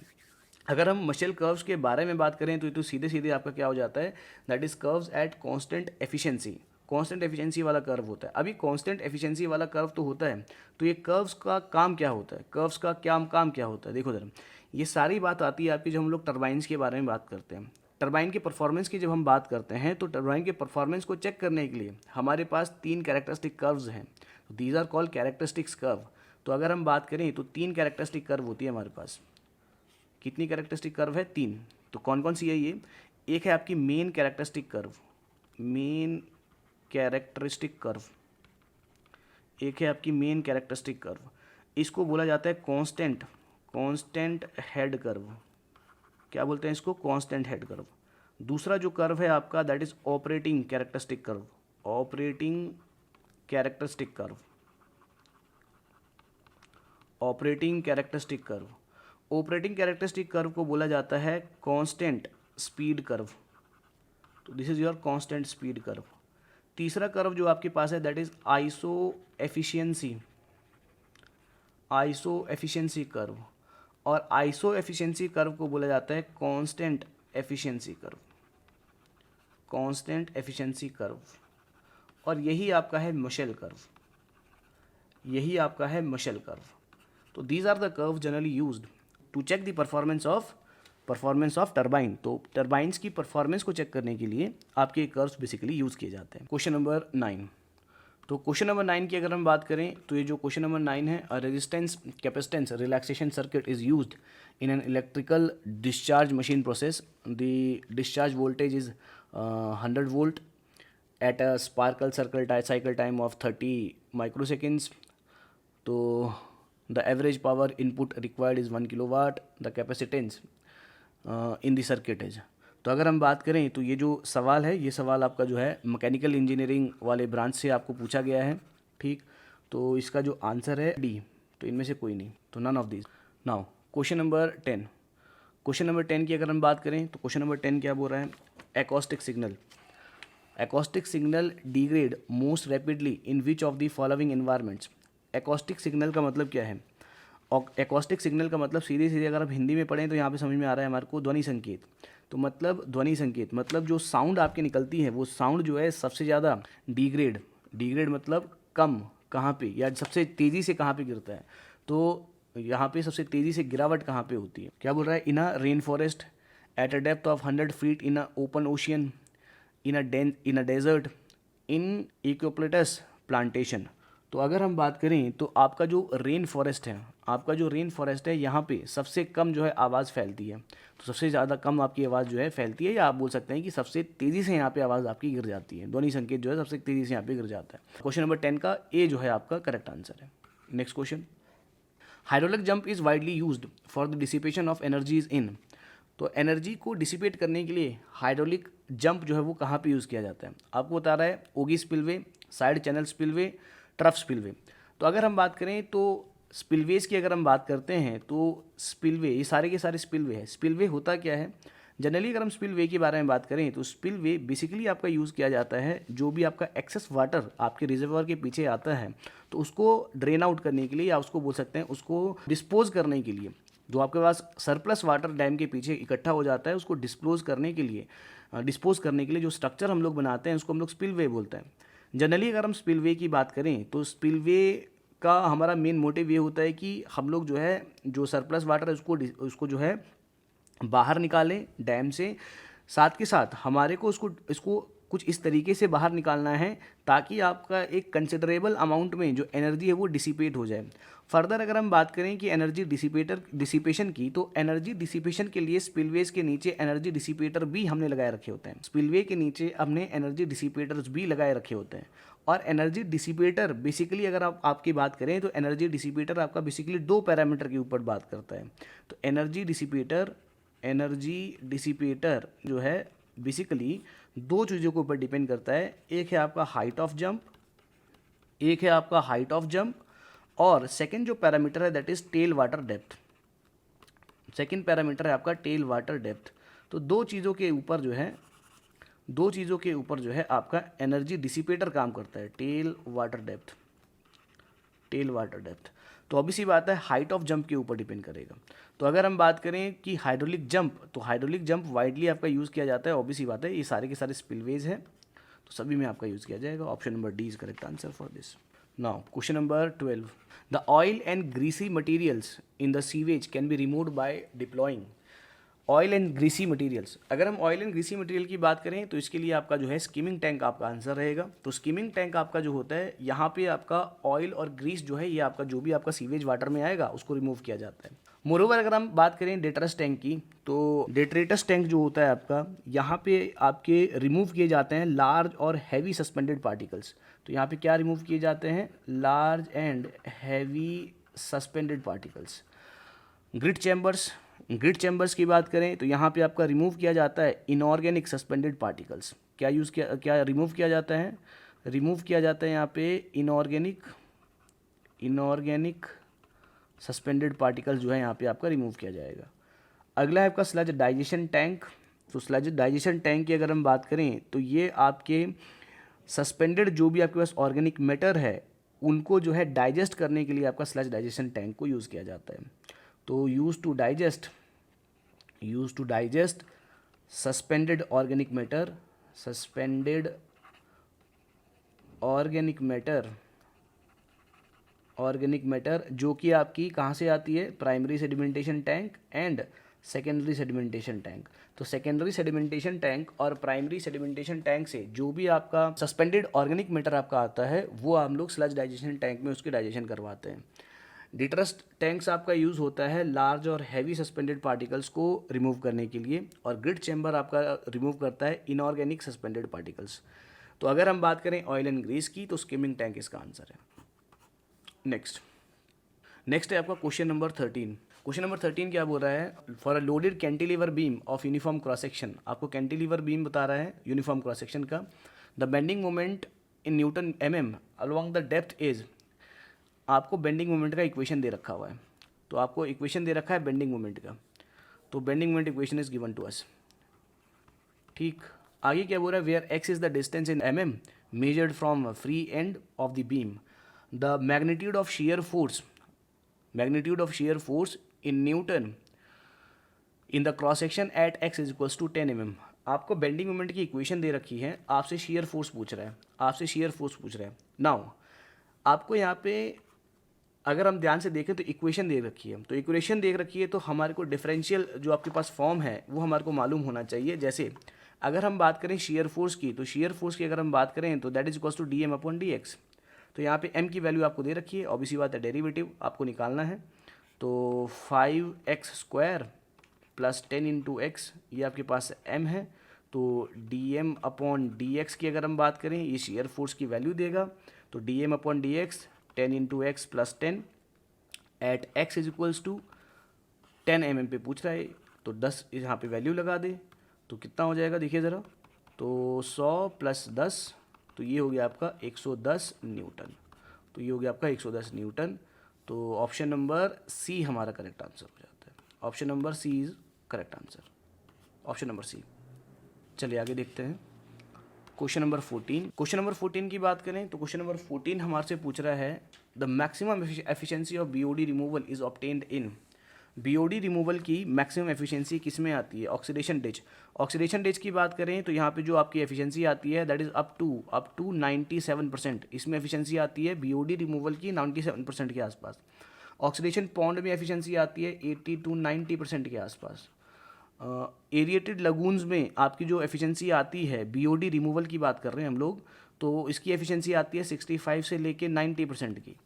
अगर हम मशल कर्व्स के बारे में बात करें तो सीधे सीधे आपका क्या हो जाता है, that is curves at constant efficiency. Constant efficiency वाला कर्व होता है। अभी कांस्टेंट एफिशिएंसी वाला कर्व तो होता है, तो ये कर्व्स का काम क्या होता है, कर्व्स का क्या काम क्या होता है, देखो जरा, ये सारी बात आती है आपकी जब हम लोग टरबाइन्स के बारे में बात करते हैं। टरबाइन के परफॉर्मेंस की जब हम बात करते हैं तो टरबाइन के परफॉर्मेंस को चेक करने के लिए हमारे पास 3 कैरेक्टरिस्टिक कर्व्स हैं, these are called characteristics curve. तो अगर हम बात करें तो 3 कैरेक्टरिस्टिक कर्व होती है हमारे पास। कितनी कैरेक्टरिस्टिक कर्व है, 3। तो कौन कौन सी है ये, एक है आपकी main characteristic curve, main characteristic curve, एक है आपकी मेन कैरेक्टरिस्टिक कर्व, इसको बोला जाता है कांस्टेंट हेड कर्व। क्या बोलते हैं इसको, कांस्टेंट हेड कर्व। दूसरा जो कर्व है आपका that is operating characteristic curve, operating characteristic curve, operating characteristic curve. Operating characteristic curve को बोला जाता है कांस्टेंट स्पीड कर्व। तो this is your constant speed curve. तीसरा कर्व जो आपके पास है that is iso efficiency curve, और आइसो एफिशिएंसी कर्व को बोला जाता है constant efficiency curve, constant efficiency curve. और यही आपका है मशल कर्व, यही आपका है मशल कर्व। तो these are the curve generally used to check the performance of turbine. तो टरबाइन्स की परफॉर्मेंस को चेक करने के लिए आपके कर्व्स बेसिकली यूज़ किए जाते हैं। क्वेश्चन नंबर 9, तो क्वेश्चन नंबर 9 की अगर हम बात करें तो ये जो क्वेश्चन नंबर 9 है, resistance capacitance relaxation circuit is used in an electrical discharge machine process. The discharge voltage is 100 volt at a sparkle cycle time of 30 microseconds. तो the average power input required is 1 kilowatt. The capacitance in the circuit is। तो अगर हम बात करें तो ये जो सवाल है, ये सवाल आपका जो है मैकेनिकल इंजीनियरिंग वाले ब्रांच से आपको पूछा गया है, ठीक। तो इसका जो आंसर है डी, तो इनमें से कोई नहीं, तो none of this. Now question number 10। Question number 10 की अगर हम बात करें तो क्वेश्चन नंबर 10 क्या बोल रहा है, acoustic signal. Acoustic signal degrade most rapidly in which of the following environments। Acoustic signal का मतलब क्या है? Acoustic signal का मतलब सीधे सीधे अगर आप हिंदी में पढ़ें तो यहाँ पे समझ में आ रहा है हमारे को ध्वनि संकेत। तो मतलब ध्वनि संकेत मतलब जो साउंड आपके निकलती है वो साउंड जो है सबसे ज़्यादा डिग्रेड मतलब कम कहाँ पे या सबसे तेज़ी से कहाँ पे गिरता है। तो यहाँ पे सबसे तेज़ी से गिरावट कहाँ पे होती है? क्या बोल रहा है, in a rain forest, at a depth of 100 feet, in a open ocean, in a desert, in eucalyptus plantation. तो अगर हम बात करें तो आपका जो रेन फॉरेस्ट है यहाँ पे सबसे कम जो है आवाज़ फैलती है। तो सबसे ज़्यादा कम आपकी आवाज़ जो है फैलती है, या आप बोल सकते हैं कि सबसे तेज़ी से यहाँ पे आवाज़ आपकी गिर जाती है, ध्वनि संकेत जो है सबसे तेज़ी से यहाँ पे गिर जाता है। क्वेश्चन नंबर 10 का ए जो है आपका करेक्ट आंसर है। Next question, hydraulic jump is widely used for the dissipation of energies in. तो एनर्जी को डिसिपेट करने के लिए हाइड्रोलिक जंप जो है वो कहाँ पे यूज़ किया जाता है? आपको बता रहा है ogee spillway, side channel spillway, trough spillway. तो अगर हम बात करें तो स्पिलवेज की अगर हम बात करते हैं तो स्पिलवे, ये सारे के सारे स्पिलवे है। स्पिलवे होता क्या है? जनरली अगर हम स्पिलवे के बारे में बात करें तो स्पिलवे बेसिकली आपका यूज़ किया जाता है जो भी आपका एक्सेस वाटर आपके रिजर्वर के पीछे आता है तो उसको ड्रेन आउट करने के लिए, या उसको बोल सकते हैं उसको डिस्पोज करने के लिए। जो आपके पास सरप्लस वाटर डैम के पीछे इकट्ठा हो जाता है उसको डिस्पोज करने के लिए जो स्ट्रक्चर हम लोग बनाते हैं उसको हम लोग स्पिलवे बोलते हैं। जनरली अगर हम स्पिलवे की बात करें तो स्पिलवे का हमारा मेन मोटिव ये होता है कि हम लोग जो है जो सरप्लस वाटर है उसको जो है बाहर निकालें डैम से, साथ के साथ हमारे को इसको कुछ इस तरीके से बाहर निकालना है ताकि आपका एक कंसिडरेबल अमाउंट में जो एनर्जी है वो डिसिपेट हो जाए। फर्दर अगर हम बात करें कि एनर्जी डिसिपेशन की, तो एनर्जी डिसिपेशन के लिए स्पिलवेज के नीचे एनर्जी डिसिपेटर भी हमने लगाए रखे होते हैं। स्पिलवे के नीचे हमने एनर्जी डिसिपेटर्स भी लगाए रखे होते हैं। और एनर्जी डिसिपेटर बेसिकली अगर आप आपकी बात करें तो एनर्जी डिसिपेटर आपका बेसिकली 2 पैरामीटर के ऊपर बात करता है। तो एनर्जी डिसिपेटर जो है बेसिकली 2 चीज़ों के ऊपर डिपेंड करता है। एक है आपका हाइट ऑफ जंप, और सेकंड जो पैरामीटर है that is tail water depth. Second parameter है आपका टेल वाटर डेप्थ। तो 2 चीज़ों के ऊपर जो है आपका एनर्जी डिसिपेटर काम करता है, टेल वाटर डेप्थ। तो अभी सी बात है हाइट ऑफ जंप के ऊपर डिपेंड करेगा। तो अगर हम बात करें कि हाइड्रोलिक जंप वाइडली आपका यूज़ किया जाता है, ऑब्वियस सी बात है ये सारे के सारे स्पिलवेज हैं तो सभी में आपका यूज़ किया जाएगा। Option number D is correct answer for this. Now question number 12, the oil and greasy materials in the sewage can be removed by deploying. Oil and greasy materials, अगर हम ऑयल एंड ग्रीसी मटेरियल की बात करें तो इसके लिए आपका जो है स्कीमिंग टैंक आपका आंसर रहेगा। तो स्कीमिंग टैंक आपका जो होता है यहाँ पे आपका ऑयल और ग्रीस जो है ये आपका जो भी आपका सीवेज वाटर में आएगा उसको रिमूव किया जाता है। मोरोवर अगर हम बात करें डेट्रस टैंक की, तो डेट्रेटस टैंक जो होता है आपका यहाँ पे आपके रिमूव किए जाते हैं लार्ज और हैवी सस्पेंडेड पार्टिकल्स। तो यहाँ पे क्या रिमूव किए जाते हैं? Large and heavy suspended particles. Grid chambers की बात करें तो यहाँ पे आपका रिमूव किया जाता है इनऑर्गेनिक सस्पेंडेड पार्टिकल्स। क्या रिमूव किया जाता है? रिमूव किया जाता है यहाँ पे इनऑर्गेनिक सस्पेंडेड पार्टिकल्स जो है यहाँ पे आपका रिमूव किया जाएगा। अगला है आपका स्लज डाइजेशन टैंक। तो स्लज डाइजेशन टैंक की अगर हम बात करें तो ये आपके सस्पेंडेड जो भी आपके पास ऑर्गेनिक मैटर है उनको जो है डाइजेस्ट करने के लिए आपका स्लज डाइजेशन टैंक को यूज़ किया जाता है। तो use to digest suspended organic matter जो कि आपकी कहाँ से आती है? Primary sedimentation tank and secondary sedimentation tank. तो सेकेंडरी सेडिमेंटेशन टैंक और प्राइमरी सेडिमेंटेशन टैंक से जो भी आपका सस्पेंडेड ऑर्गेनिक मैटर आपका आता है वो हम लोग स्लज डाइजेशन टैंक में उसकी डाइजेशन करवाते हैं। डिटरस्ट टैंक्स आपका यूज़ होता है लार्ज और हैवी सस्पेंडेड पार्टिकल्स को रिमूव करने के लिए, और ग्रिड चैम्बर आपका रिमूव करता है इनऑर्गेनिक सस्पेंडेड पार्टिकल्स। तो अगर हम बात करें ऑयल एंड ग्रीस की तो स्किमिंग टैंक इसका आंसर है। नेक्स्ट है आपका क्वेश्चन नंबर 13। क्वेश्चन नंबर 13 क्या बोल रहा है, for a loaded cantilever beam of uniform cross section. आपको कैंटिलीवर बीम बता रहा है यूनिफॉर्म क्रॉस सेक्शन का। The bending moment in newton mm along the depth is. आपको बेंडिंग मोमेंट का इक्वेशन दे रखा हुआ है, तो आपको इक्वेशन दे रखा है बेंडिंग मोमेंट का, तो bending moment equation is given to us. ठीक, आगे क्या बोल रहा है, where x is the distance in mm measured from free end of the beam, the magnitude of shear force in Newton in the cross section at x is equals to 10 mm। आपको बेंडिंग मोमेंट की इक्वेशन दे रखी है, आपसे shear force पूछ रहा है। नाउ आपको यहाँ पे अगर हम ध्यान से देखें तो इक्वेशन दे रखी है, तो हमारे को डिफरेंशियल जो आपके पास फॉर्म है वो हमारे को मालूम होना चाहिए। जैसे अगर हम बात करें shear force की, तो shear force की अगर हम बात करें तो that is equals to dm/dx। तो यहाँ पे m की वैल्यू आपको दे रखी है, ऑब्वियसली बात है डेरिवेटिव आपको निकालना है। तो 5x² प्लस 10 इंटू एक्स, ये आपके पास m है। तो dm/dx की अगर हम बात करें, ये shear force की वैल्यू देगा। तो dm/dx 10 into x plus 10 at x is equals to 10 mm पे पूछ रहा है, तो 10 यहाँ पे वैल्यू लगा दे तो कितना हो जाएगा, देखिए ज़रा। तो 100 प्लस 10, तो ये हो गया आपका 110 न्यूटन। तो ऑप्शन नंबर सी हमारा करेक्ट आंसर हो जाता है। Option number C is correct answer, option number C. चलिए आगे देखते हैं क्वेश्चन नंबर 14 की बात करें तो क्वेश्चन नंबर 14 हमारे से पूछ रहा है, the maximum efficiency of BOD removal is obtained in. BOD removal की मैक्सिमम एफिशिएंसी किस में आती है, ऑक्सीडेशन डेज की बात करें तो यहाँ पे जो आपकी एफिशिएंसी आती है दैट इज अप टू 97%। इसमें एफिशिएंसी आती है बीओडी रिमूवल की 97% के आसपास। ऑक्सीडेशन पॉन्ड में एफिशिएंसी आती है 80 to 90% के आसपास। एरिएटेड लगून्स में आपकी जो एफिशिएंसी आती है, बीओडी रिमूवल की बात कर रहे हैं हम लोग, तो इसकी एफिशिएंसी आती है 65 से लेके 90% की।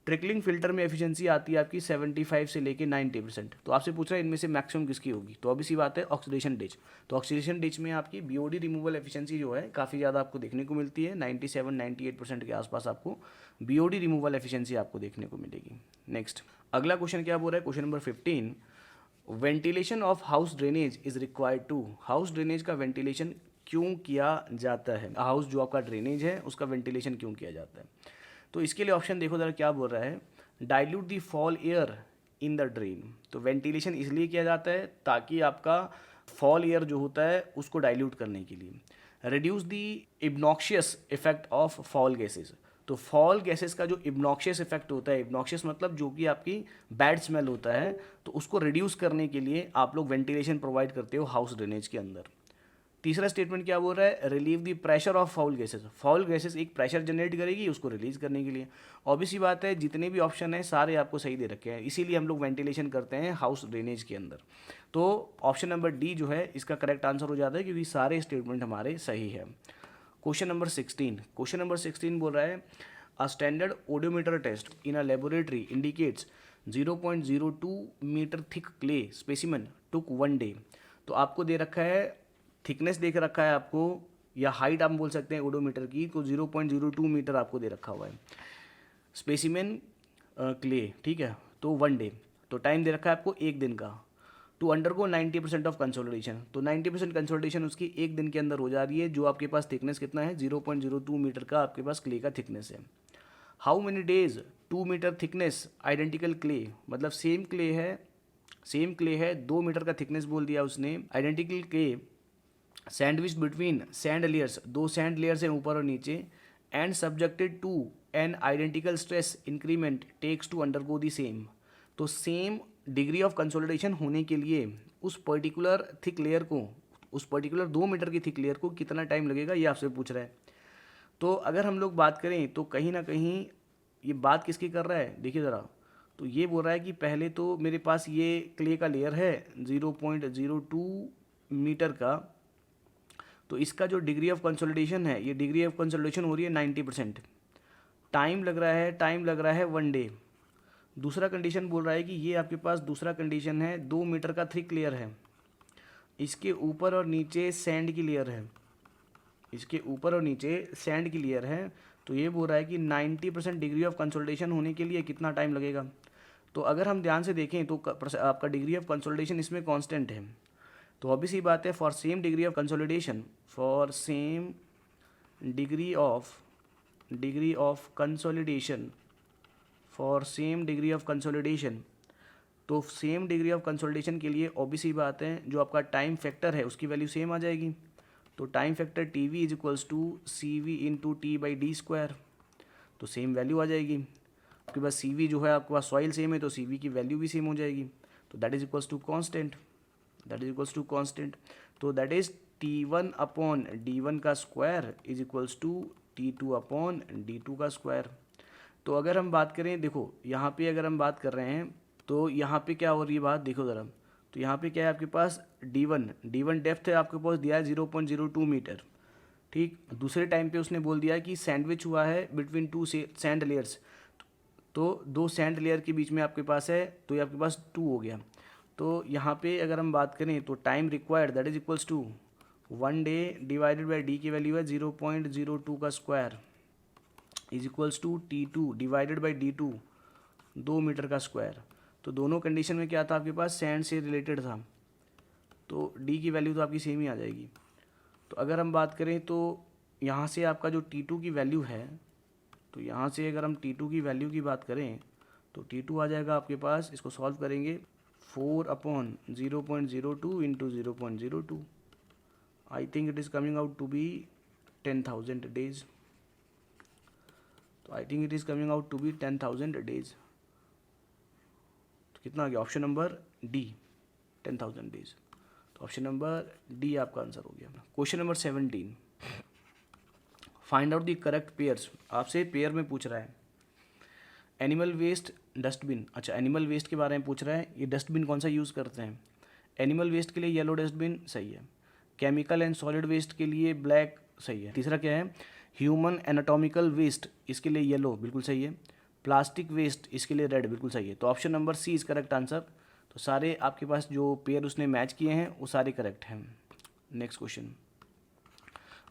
ट्रिकलिंग फिल्टर में एफिशिएंसी आती है आपकी 75 से लेके 90%। तो आपसे पूछ रहा है इनमें से मैक्सिमम किसकी होगी, तो अभी सी बात है ऑक्सीडेशन डेज। तो ऑक्सीडेशन डेज में आपकी बीओडी रिमूवल एफिशिएंसी जो है काफ़ी ज़्यादा आपको देखने को मिलती है, 97-98% के आसपास आपको बीओडी रिमूवल एफिशिएंसी आपको देखने को मिलेगी। नेक्स्ट अगला क्वेश्चन क्या बोल रहा है, question number 15, ventilation of house drainage is required to. House drainage का वेंटिलेशन क्यों किया जाता है, हाउस जो आपका ड्रेनेज है उसका वेंटिलेशन क्यों किया जाता है। तो इसके लिए ऑप्शन देखो ज़रा क्या बोल रहा है, dilute the fall air in the drain. तो वेंटिलेशन इसलिए किया जाता है ताकि आपका फॉल एयर जो होता है उसको डाइल्यूट करने के लिए। Reduce the obnoxious effect of foul gases. तो फॉल गैसेस का जो इब्नॉक्शियस इफेक्ट होता है, इब्नॉक्शियस मतलब जो कि आपकी बैड स्मेल होता है, तो उसको रिड्यूस करने के लिए आप लोग वेंटिलेशन प्रोवाइड करते हो हाउस ड्रेनेज के अंदर। तीसरा स्टेटमेंट क्या बोल रहा है, relieve the pressure of foul gases. Foul gases एक प्रेशर जनरेट करेगी उसको रिलीज करने के लिए। ऑब्वियसली बात है जितने भी ऑप्शन हैं सारे आपको सही दे रखे हैं, इसीलिए हम लोग वेंटिलेशन करते हैं हाउस ड्रेनेज के अंदर। तो ऑप्शन नंबर डी जो है इसका करेक्ट आंसर हो जाता है क्योंकि सारे स्टेटमेंट हमारे सही है। क्वेश्चन नंबर 16 बोल रहा है, a standard oedometer test in a laboratory indicates 0.02 metre thick clay specimen took 1 day. तो आपको दे रखा है थिकनेस देख रखा है आपको, या हाइट आप बोल सकते हैं ओडोमीटर की, तो 0.02 मीटर आपको दे रखा हुआ है स्पेसिमेन क्ले, ठीक है। तो 1 डे, तो टाइम दे रखा है आपको 1 दिन का। टू अंडरगो 90% ऑफ कंसोलिडेशन, तो 90% कंसोलिडेशन उसकी 1 दिन के अंदर हो जा रही है। जो आपके पास थिकनेस कितना है, 0.02 मीटर का आपके पास क्ले का थिकनेस है। How many days 2 metre thickness identical clay, मतलब सेम क्ले है 2 मीटर का थिकनेस बोल दिया उसने। Identical clay sandwich between sand layers, 2 sand layers हैं ऊपर और नीचे, and subjected to an identical stress increment takes to undergo the same. तो सेम डिग्री ऑफ कंसोलिडेशन होने के लिए उस पर्टिकुलर थिक लेयर को, उस पर्टिकुलर 2 मीटर की थिक लेयर को कितना टाइम लगेगा ये आपसे पूछ रहा है। तो अगर हम लोग बात करें तो कहीं ना कहीं ये बात किसकी कर रहा है, देखिए ज़रा, तो ये बोल रहा है कि पहले तो मेरे पास ये क्ले का लेयर है 0.02 मीटर का, तो इसका जो डिग्री ऑफ कंसोलिडेशन है, ये डिग्री ऑफ कंसोलिडेशन हो रही है 90%। टाइम लग रहा है 1 डे। दूसरा कंडीशन बोल रहा है कि ये आपके पास दूसरा कंडीशन है 2 मीटर का थिक लेयर है, इसके ऊपर और नीचे सैंड की लेयर है, इसके ऊपर और नीचे सैंड की लेयर है। तो ये बोल रहा है कि 90% डिग्री ऑफ कंसोलिडेशन होने के लिए कितना टाइम लगेगा। तो अगर हम ध्यान से देखें तो आपका डिग्री ऑफ कंसोलिडेशन इसमें कांस्टेंट है, तो ऑब्वियस ही बात है for same degree of consolidation, for same degree of consolidation, for same degree of consolidation, तो सेम डिग्री ऑफ कंसोलिडेशन के लिए ऑब्वियस ही बात है जो आपका टाइम फैक्टर है उसकी वैल्यू सेम आ जाएगी। तो time factor T V is equals to C V into T by D square, तो सेम वैल्यू आ जाएगी। आपके पास सी वी जो है आपके पास सॉइल सेम है, तो सी वी की वैल्यू भी सेम हो जाएगी। तो that is equals to constant, तो that is T1 upon D1 का square is equals to T2 upon D2 का स्क्वायर। तो अगर हम बात करें, देखो यहाँ पे अगर हम बात कर रहे हैं तो यहाँ पे क्या हो रही है बात, देखो ज़रा। तो यहाँ पे क्या है आपके पास D1 डेप्थ है आपके पास दिया है 0.02 मीटर, ठीक। दूसरे टाइम पे उसने बोल दिया कि सैंडविच हुआ है बिटवीन 2 सैंड लेयर्स, तो 2 सैंड लेयर के बीच में आपके पास है, तो ये आपके पास 2 हो गया। तो यहाँ पे अगर हम बात करें तो time required that is equals to 1 day divided by D की वैल्यू है 0.02 का square is equals to T2 divided by D2 2 metre का स्क्वायर। तो दोनों कंडीशन में क्या था आपके पास, सैंड से रिलेटेड था, तो डी की वैल्यू तो आपकी सेम ही आ जाएगी। तो अगर हम बात करें तो यहाँ से आपका जो T2 की वैल्यू है, तो यहाँ से अगर हम T2 की वैल्यू की बात करें तो T2 आ जाएगा आपके पास, इसको सॉल्व करेंगे 4 upon 0.02 into 0.02, I think it is coming out to be 10,000 days. तो I think it is coming out to be 10,000 days. तो कितना आ गया, ऑप्शन नंबर डी 10,000 डेज। तो ऑप्शन नंबर डी आपका आंसर हो गया। Question number 17, find out the correct pairs. आपसे पेयर में पूछ रहा है एनिमल वेस्ट डस्टबिन। अच्छा, एनिमल वेस्ट के बारे में पूछ रहा है, ये डस्टबिन कौन सा यूज़ करते हैं। एनिमल वेस्ट के लिए येलो डस्टबिन सही है, केमिकल एंड सॉलिड वेस्ट के लिए ब्लैक सही है। तीसरा क्या है, ह्यूमन एनाटॉमिकल वेस्ट, इसके लिए येलो बिल्कुल सही है। प्लास्टिक वेस्ट इसके लिए रेड बिल्कुल सही है। तो option number C is correct answer. तो सारे आपके पास जो पेयर उसने मैच किए हैं वो सारे करेक्ट हैं। नेक्स्ट क्वेश्चन,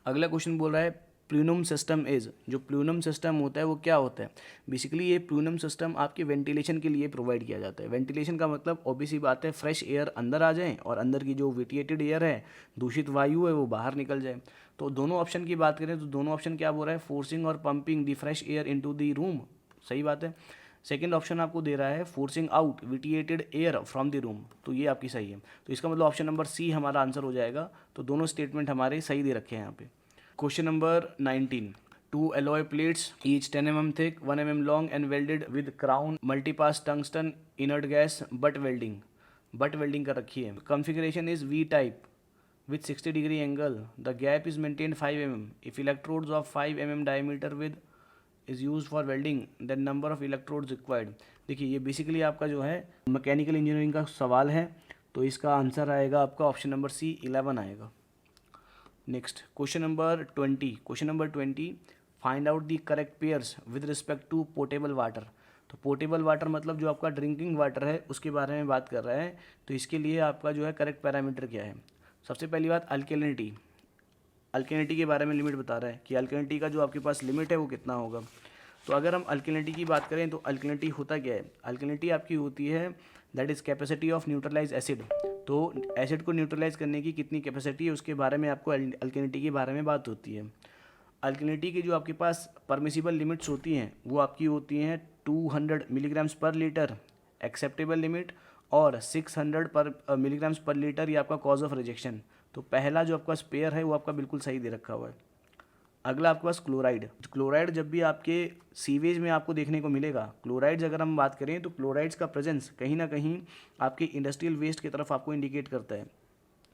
अगला क्वेश्चन बोल रहा है प्लूनम सिस्टम इज़, जो प्लूनम सिस्टम होता है वो क्या होता है। बेसिकली ये प्लूनम सिस्टम आपके वेंटिलेशन के लिए प्रोवाइड किया जाता है। वेंटिलेशन का मतलब ऑब्वियस ही बात है फ्रेश एयर अंदर आ जाए और अंदर की जो वेटिएटेड एयर है, दूषित वायु है, वो बाहर निकल जाए। तो दोनों ऑप्शन की बात करें तो दोनों ऑप्शन क्या बोल रहा है, फोर्सिंग और pumping the fresh air into the room, सही बात है। सेकेंड ऑप्शन आपको दे रहा है forcing out vitiated air from the room, तो ये आपकी सही है। तो इसका मतलब ऑप्शन नंबर सी हमारा आंसर हो जाएगा। तो दोनों स्टेटमेंट हमारे सही दे रखे हैं यहाँ पे। Question number 19, 2 alloy plates each 10 mm thick 1 mm long and welded with crown multipass tungsten inert gas butt welding कर रखी है। configuration is V type with 60-degree angle, the gap is maintained 5 mm, if electrodes of 5 mm diameter with is used for welding then number of electrodes required। देखिए ये बेसिकली आपका जो है मैकेनिकल इंजीनियरिंग का सवाल है, तो इसका आंसर आएगा आपका ऑप्शन नंबर सी 11 आएगा। Next question number 20, find out the correct pairs with respect to portable water. तो पोर्टेबल वाटर मतलब जो आपका ड्रिंकिंग वाटर है उसके बारे में बात कर रहा है। तो इसके लिए आपका जो है करेक्ट पैरामीटर क्या है। सबसे पहली बात अल्केनिटी के बारे में लिमिट बता रहा है कि अल्केनिटी का जो आपके पास लिमिट है वो कितना होगा। तो अगर हम अल्केनिटी की बात करें तो अल्केनिटी होता क्या है, अल्केनिटी आपकी होती है that is capacity of neutralize acid. तो एसिड को न्यूट्रलाइज करने की कितनी कैपेसिटी है उसके बारे में आपको अल्केनिटी के बारे में बात होती है। अल्केनिटी की जो आपके पास परमिसिबल लिमिट्स होती हैं वो आपकी होती हैं 200 milligrams per litre acceptable limit और 600 मिलीग्राम्स पर लीटर ये आपका कॉज ऑफ रिजेक्शन। तो पहला जो आपका पेयर है वो आपका बिल्कुल सही दे रखा हुआ है। अगला आपके पास क्लोराइड जब भी आपके सीवेज में आपको देखने को मिलेगा, क्लोराइड्स अगर हम बात करें तो क्लोराइड्स का प्रेजेंस कहीं ना कहीं आपके इंडस्ट्रियल वेस्ट की तरफ आपको इंडिकेट करता है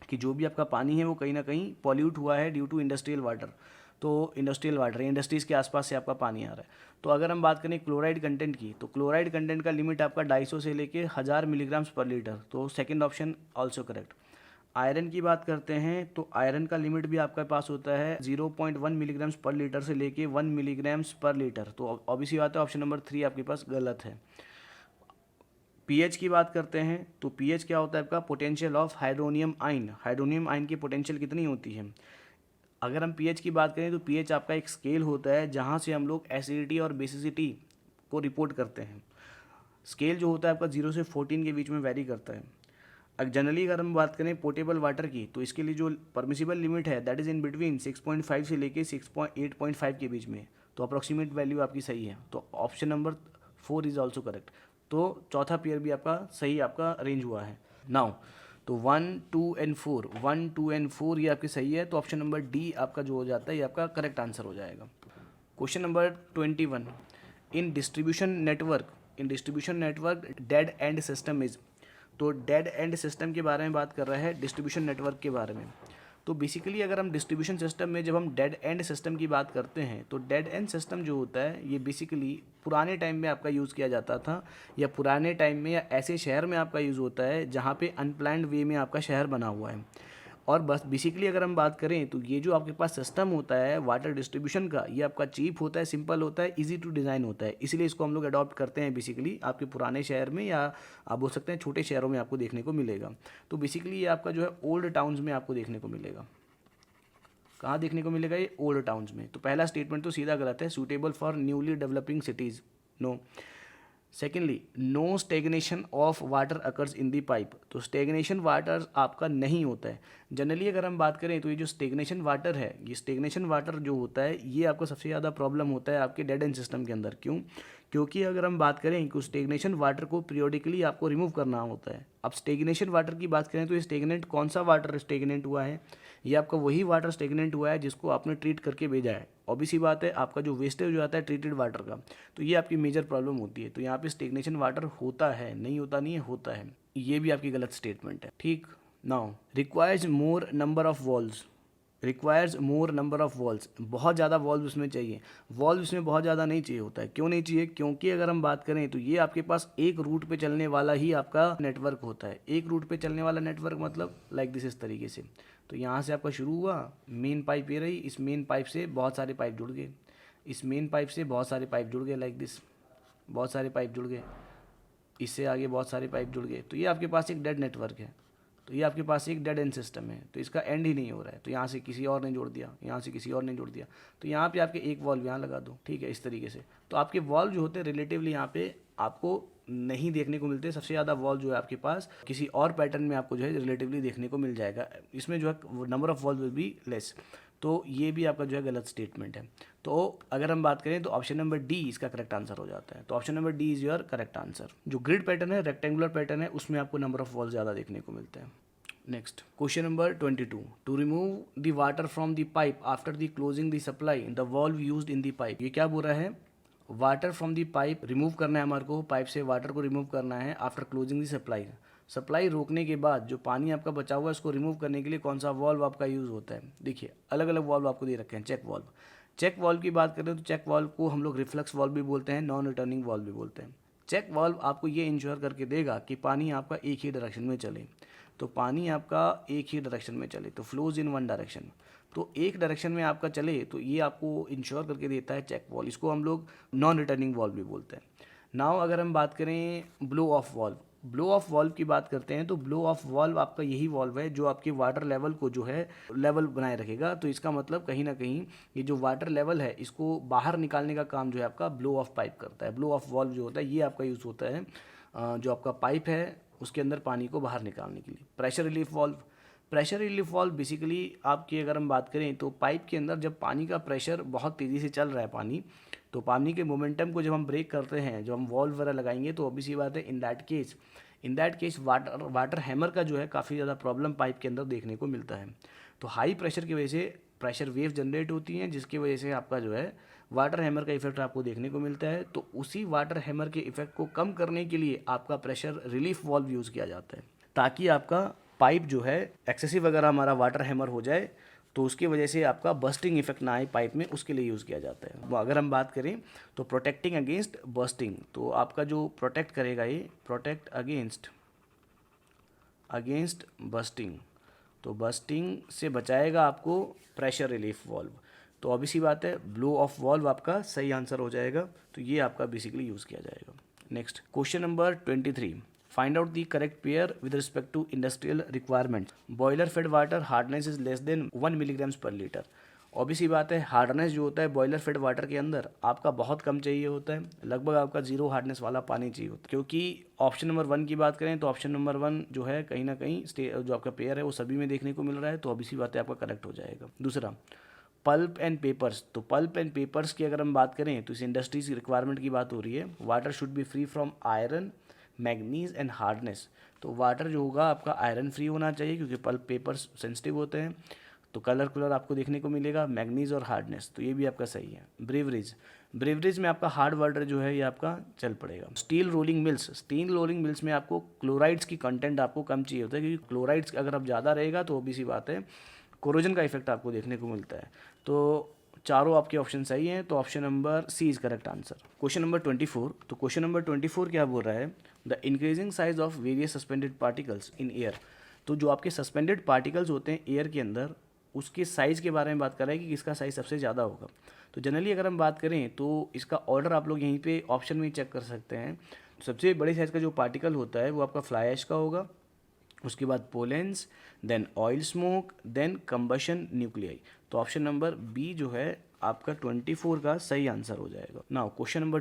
कि जो भी आपका पानी है वो कहीं ना कहीं पॉल्यूट हुआ है ड्यू टू इंडस्ट्रियल वाटर। तो इंडस्ट्रियल वाटर, इंडस्ट्रीज़ के आसपास से आपका पानी आ रहा है। तो अगर हम बात करें क्लोराइड कंटेंट की, तो क्लोराइड कंटेंट का लिमिट आपका 250 से लेके 1000 मिलीग्राम्स पर लीटर, तो second option also correct. Iron की बात करते हैं तो आयरन का लिमिट भी आपके पास होता है 0.1 मिलीग्राम्स पर लीटर से लेके 1 मिलीग्राम्स पर लीटर, तो ऑब्वियसली बात है ऑप्शन नंबर 3 आपके पास गलत है। पीएच की बात करते हैं तो पीएच क्या होता है आपका, potential of hydronium ion. Hydronium ion की पोटेंशियल कितनी होती है। अगर हम पीएच की बात करें तो पीएच आपका एक स्केल होता है जहाँ से हम लोग एसिडिटी और बेसिसिटी को रिपोर्ट करते हैं। स्केल जो होता है आपका 0 से 14 के बीच में वेरी करता है। जनरली अगर हम बात करें पोर्टेबल वाटर की, तो इसके लिए जो परमिसिबल लिमिट है दैट इज़ इन बिटवीन 6.5 से लेके 8.5 के बीच में, तो अप्रॉक्सीमेट वैल्यू आपकी सही है, तो option number 4 is also correct. तो चौथा पेयर भी आपका सही आपका अरेंज हुआ है। नाउ तो 1, 2 एंड 4, 1, 2 एंड 4 ये आपकी सही है, तो ऑप्शन नंबर डी आपका जो हो जाता है ये आपका करेक्ट आंसर हो जाएगा। Question number 21, in distribution network dead and system is. तो डेड एंड सिस्टम के बारे में बात कर रहा है, डिस्ट्रीब्यूशन नेटवर्क के बारे में। तो बेसिकली अगर हम डिस्ट्रीब्यूशन सिस्टम में जब हम डेड एंड सिस्टम की बात करते हैं, तो डेड एंड सिस्टम जो होता है ये बेसिकली पुराने टाइम में आपका यूज़ किया जाता था, या पुराने टाइम में या ऐसे शहर में आपका यूज़ होता है जहाँ पे अनप्लान्ड वे में आपका शहर बना हुआ है। और बस बेसिकली अगर हम बात करें तो ये जो आपके पास सिस्टम होता है वाटर डिस्ट्रीब्यूशन का, ये आपका चीप होता है, सिंपल होता है, इजी टू डिज़ाइन होता है, इसलिए इसको हम लोग अडॉप्ट करते हैं बेसिकली आपके पुराने शहर में, या आप बोल सकते हैं छोटे शहरों में आपको देखने को मिलेगा। तो बेसिकली ये आपका जो है ओल्ड टाउन्स में आपको देखने को मिलेगा। कहाँ देखने को मिलेगा ये, ओल्ड टाउन्स में। तो पहला स्टेटमेंट तो सीधा गलत है, suitable for newly developing cities, no. Secondly, no stagnation of water occurs in the pipe. तो स्टेगनेशन वाटर आपका नहीं होता है। जनरली अगर हम बात करें तो ये जो स्टेगनेशन वाटर है, ये स्टेगनेशन वाटर जो होता है ये आपको सबसे ज़्यादा प्रॉब्लम होता है आपके डेड एंड सिस्टम के अंदर। क्यों? क्योंकि अगर हम बात करें कि स्टेगनेशन वाटर को पीरियोडिकली आपको रिमूव करना होता है। अब स्टेगनेशन वाटर की बात करें तो ये स्टेगनेंट कौन सा वाटर स्टेगनेंट हुआ है, ये आपका वही वाटर स्टेगनेंट हुआ है जिसको आपने ट्रीट करके भेजा है। ऑब्वियसली बात है आपका जो वेस्टेज हो आता है ट्रीटेड वाटर का, तो ये आपकी मेजर प्रॉब्लम होती है। तो यहाँ पे स्टेगनेशन वाटर होता है, नहीं होता नहीं है, होता है। ये भी आपकी गलत स्टेटमेंट है, ठीक। Now requires more number of walls, requires more number of walls, बहुत ज़्यादा वॉल्व उसमें चाहिए। वॉल्व इसमें बहुत ज़्यादा नहीं चाहिए होता है। क्यों नहीं चाहिए? क्योंकि अगर हम बात करें तो ये आपके पास एक रूट पे चलने वाला ही आपका नेटवर्क होता है। एक रूट पे चलने वाला नेटवर्क मतलब लाइक दिस, इस तरीके से। तो यहाँ से आपका शुरू हुआ, मेन पाइप ये रही, इस मेन पाइप से बहुत सारे पाइप जुड़ गए, इस मेन पाइप से बहुत सारे पाइप जुड़ गए लाइक दिस, बहुत सारे पाइप जुड़ गए, इससे आगे बहुत सारे पाइप जुड़ गए। तो ये आपके पास एक डेड नेटवर्क है, तो ये आपके पास एक डेड एंड सिस्टम है, तो इसका एंड ही नहीं हो रहा है। तो यहाँ से किसी और ने जोड़ दिया, यहाँ से किसी और ने जोड़ दिया, तो यहाँ पे आपके एक वॉल्व यहाँ लगा दो, ठीक है, इस तरीके से। तो आपके वॉल्व जो होते हैं रिलेटिवली यहाँ पे आपको नहीं देखने को मिलते। सबसे ज़्यादा वॉल्व जो है आपके पास किसी और पैटर्न में आपको जो है रिलेटिवली देखने को मिल जाएगा। इसमें जो है number of valve will be less. तो ये भी आपका जो है गलत स्टेटमेंट है। तो अगर हम बात करें तो ऑप्शन नंबर डी इसका करेक्ट आंसर हो जाता है। तो option number D is your correct answer. जो ग्रिड पैटर्न है, रेक्टेंगुलर पैटर्न है, उसमें आपको नंबर ऑफ वॉल्व ज़्यादा देखने को मिलते हैं। Next question number 22, to remove the water from the pipe after the closing the supply the valve used in the pipe. ये क्या बोल रहा है? Water from the pipe remove करना है हमारे को, पाइप से वाटर को रिमूव करना है after closing the supply. Supply रोकने के बाद जो पानी आपका बचा हुआ है उसको रिमूव करने के लिए कौन सा वॉल्व आपका यूज़ होता है? देखिए अलग अलग वॉल्व आपको दे रखे हैं। चेक वॉल्व, चेक वॉल्व की बात करें तो चेक वॉल्व को हम लोग रिफ्लक्स वॉल्व भी बोलते हैं, नॉन रिटर्निंग वॉल्व भी बोलते हैं। चेक वॉल्व आपको ये इंश्योर करके देगा कि पानी आपका एक ही डायरेक्शन में चले। तो पानी आपका एक ही डायरेक्शन में चले, तो फ्लोज इन वन डायरेक्शन। तो एक डायरेक्शन में आपका चले तो ये आपको इंश्योर करके देता है चेक वॉल्व। इसको हम लोग नॉन रिटर्निंग वॉल्व भी बोलते हैं। नाउ अगर हम बात करें blow of valve, blow of valve की बात करते हैं तो ब्लो ऑफ वॉल्व आपका यही वॉल्व है जो आपके वाटर लेवल को जो है लेवल बनाए रखेगा। तो इसका मतलब कहीं ना कहीं ये जो वाटर लेवल है इसको बाहर निकालने का काम जो है आपका ब्लो ऑफ पाइप करता है। ब्लो ऑफ वॉल्व जो होता है ये आपका यूज़ होता है जो आपका पाइप है उसके अंदर पानी को बाहर निकालने के लिए। Pressure relief valve, pressure relief valve basically आपकी अगर हम बात करें तो पाइप के अंदर जब पानी का प्रेशर बहुत तेज़ी से चल रहा है पानी, तो पानी के मोमेंटम को जब हम ब्रेक करते हैं, जब हम वॉल्व वगैरह लगाएंगे तो ऑब्वियसली बात है in that case water hammer का जो है काफ़ी ज़्यादा प्रॉब्लम पाइप के अंदर देखने को मिलता है। तो हाई प्रेशर की वजह से प्रेशर वेव जनरेट होती हैं जिसकी वजह से आपका जो है वाटर हैमर का इफेक्ट आपको देखने को मिलता है। तो उसी वाटर हैमर के इफेक्ट को कम करने के लिए आपका प्रेशर रिलीफ वॉल्व यूज़ किया जाता है ताकि आपका पाइप जो है एक्सेसिव अगर हमारा वाटर हैमर हो जाए तो उसकी वजह से आपका बस्टिंग इफेक्ट ना आए पाइप में, उसके लिए यूज़ किया जाता है। वो अगर हम बात करें तो प्रोटेक्टिंग अगेंस्ट बस्टिंग, तो आपका जो प्रोटेक्ट करेगा ये प्रोटेक्ट अगेंस्ट बस्टिंग, तो बस्टिंग से बचाएगा आपको प्रेशर रिलीफ वाल्व। तो ऑब्वियसली बात है ब्लो ऑफ वाल्व आपका सही आंसर हो जाएगा, तो ये आपका बेसिकली यूज़ किया जाएगा। Next question number 23, find out the correct pair with respect to industrial requirement. Boiler fed water hardness is less than 1 milligrams per litre. Obviously बात है हार्डनेस जो होता है बॉयलर फेड वाटर के अंदर आपका बहुत कम चाहिए होता है, लगभग आपका 0 हार्डनेस वाला पानी चाहिए होता है। क्योंकि ऑप्शन नंबर 1 की बात करें तो ऑप्शन नंबर 1 जो है कहीं ना कहीं जो आपका पेयर है वो सभी में देखने को मिल रहा है, तो ऑब्वियसली बात है आपका करेक्ट हो जाएगा। दूसरा पल्प एंड पेपर्स, तो पल्प एंड पेपर्स की अगर हम बात करें तो इस इंडस्ट्रीज की रिक्वायरमेंट की बात हो रही है। Water should be free from iron, manganese and hardness, तो वाटर जो होगा आपका आयरन फ्री होना चाहिए क्योंकि पल्प पेपर्स सेंसिटिव होते हैं। तो कलर आपको देखने को मिलेगा मैग्नीज और हार्डनेस, तो ये भी आपका सही है। ब्रेवरेज में आपका हार्ड वाटर जो है ये आपका चल पड़ेगा। स्टील रोलिंग मिल्स में आपको क्लोराइड्स की कंटेंट आपको कम चाहिए होता है, क्योंकि क्लोराइड्स अगर आप ज़्यादा रहेगा तो obvious सी बात है कोरोजन का इफेक्ट आपको देखने को मिलता है। तो चारों आपके ऑप्शन सही हैं, तो option number C is correct answer. Question number 24, तो क्वेश्चन नंबर 24 क्या बोल रहा है, the increasing size of various suspended particles in air. तो जो आपके सस्पेंडेड पार्टिकल्स होते हैं एयर के अंदर, उसके साइज़ के बारे में बात कर रहा है कि किसका साइज़ सबसे ज़्यादा होगा। तो जनरली अगर हम बात करें तो इसका ऑर्डर आप लोग यहीं पे ऑप्शन में ही चेक कर सकते हैं। सबसे बड़े साइज़ का जो पार्टिकल होता है वो आपका फ्लाई ऐश का होगा, उसके बाद pollens, then oil smoke, then combustion nuclei. तो ऑप्शन नंबर बी जो है आपका 24 का सही आंसर हो जाएगा। नाउ क्वेश्चन नंबर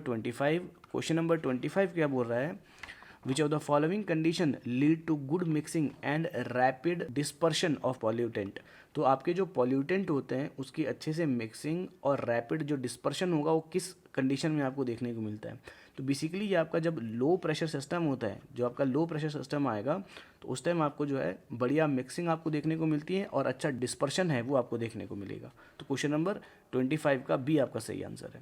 25 क्या बोल रहा है, which of the following condition lead to good mixing and rapid dispersion of pollutant. तो आपके जो पॉल्यूटेंट होते हैं उसकी अच्छे से मिक्सिंग और रैपिड जो डिस्पर्शन होगा वो किस कंडीशन में आपको देखने को मिलता है। तो बेसिकली ये आपका जब लो प्रेशर सिस्टम होता है, जो आपका लो प्रेशर सिस्टम आएगा तो उस टाइम आपको जो है बढ़िया मिक्सिंग आपको देखने को मिलती है और अच्छा डिस्पर्शन है वो आपको देखने को मिलेगा। तो क्वेश्चन नंबर 25 का बी आपका सही आंसर है।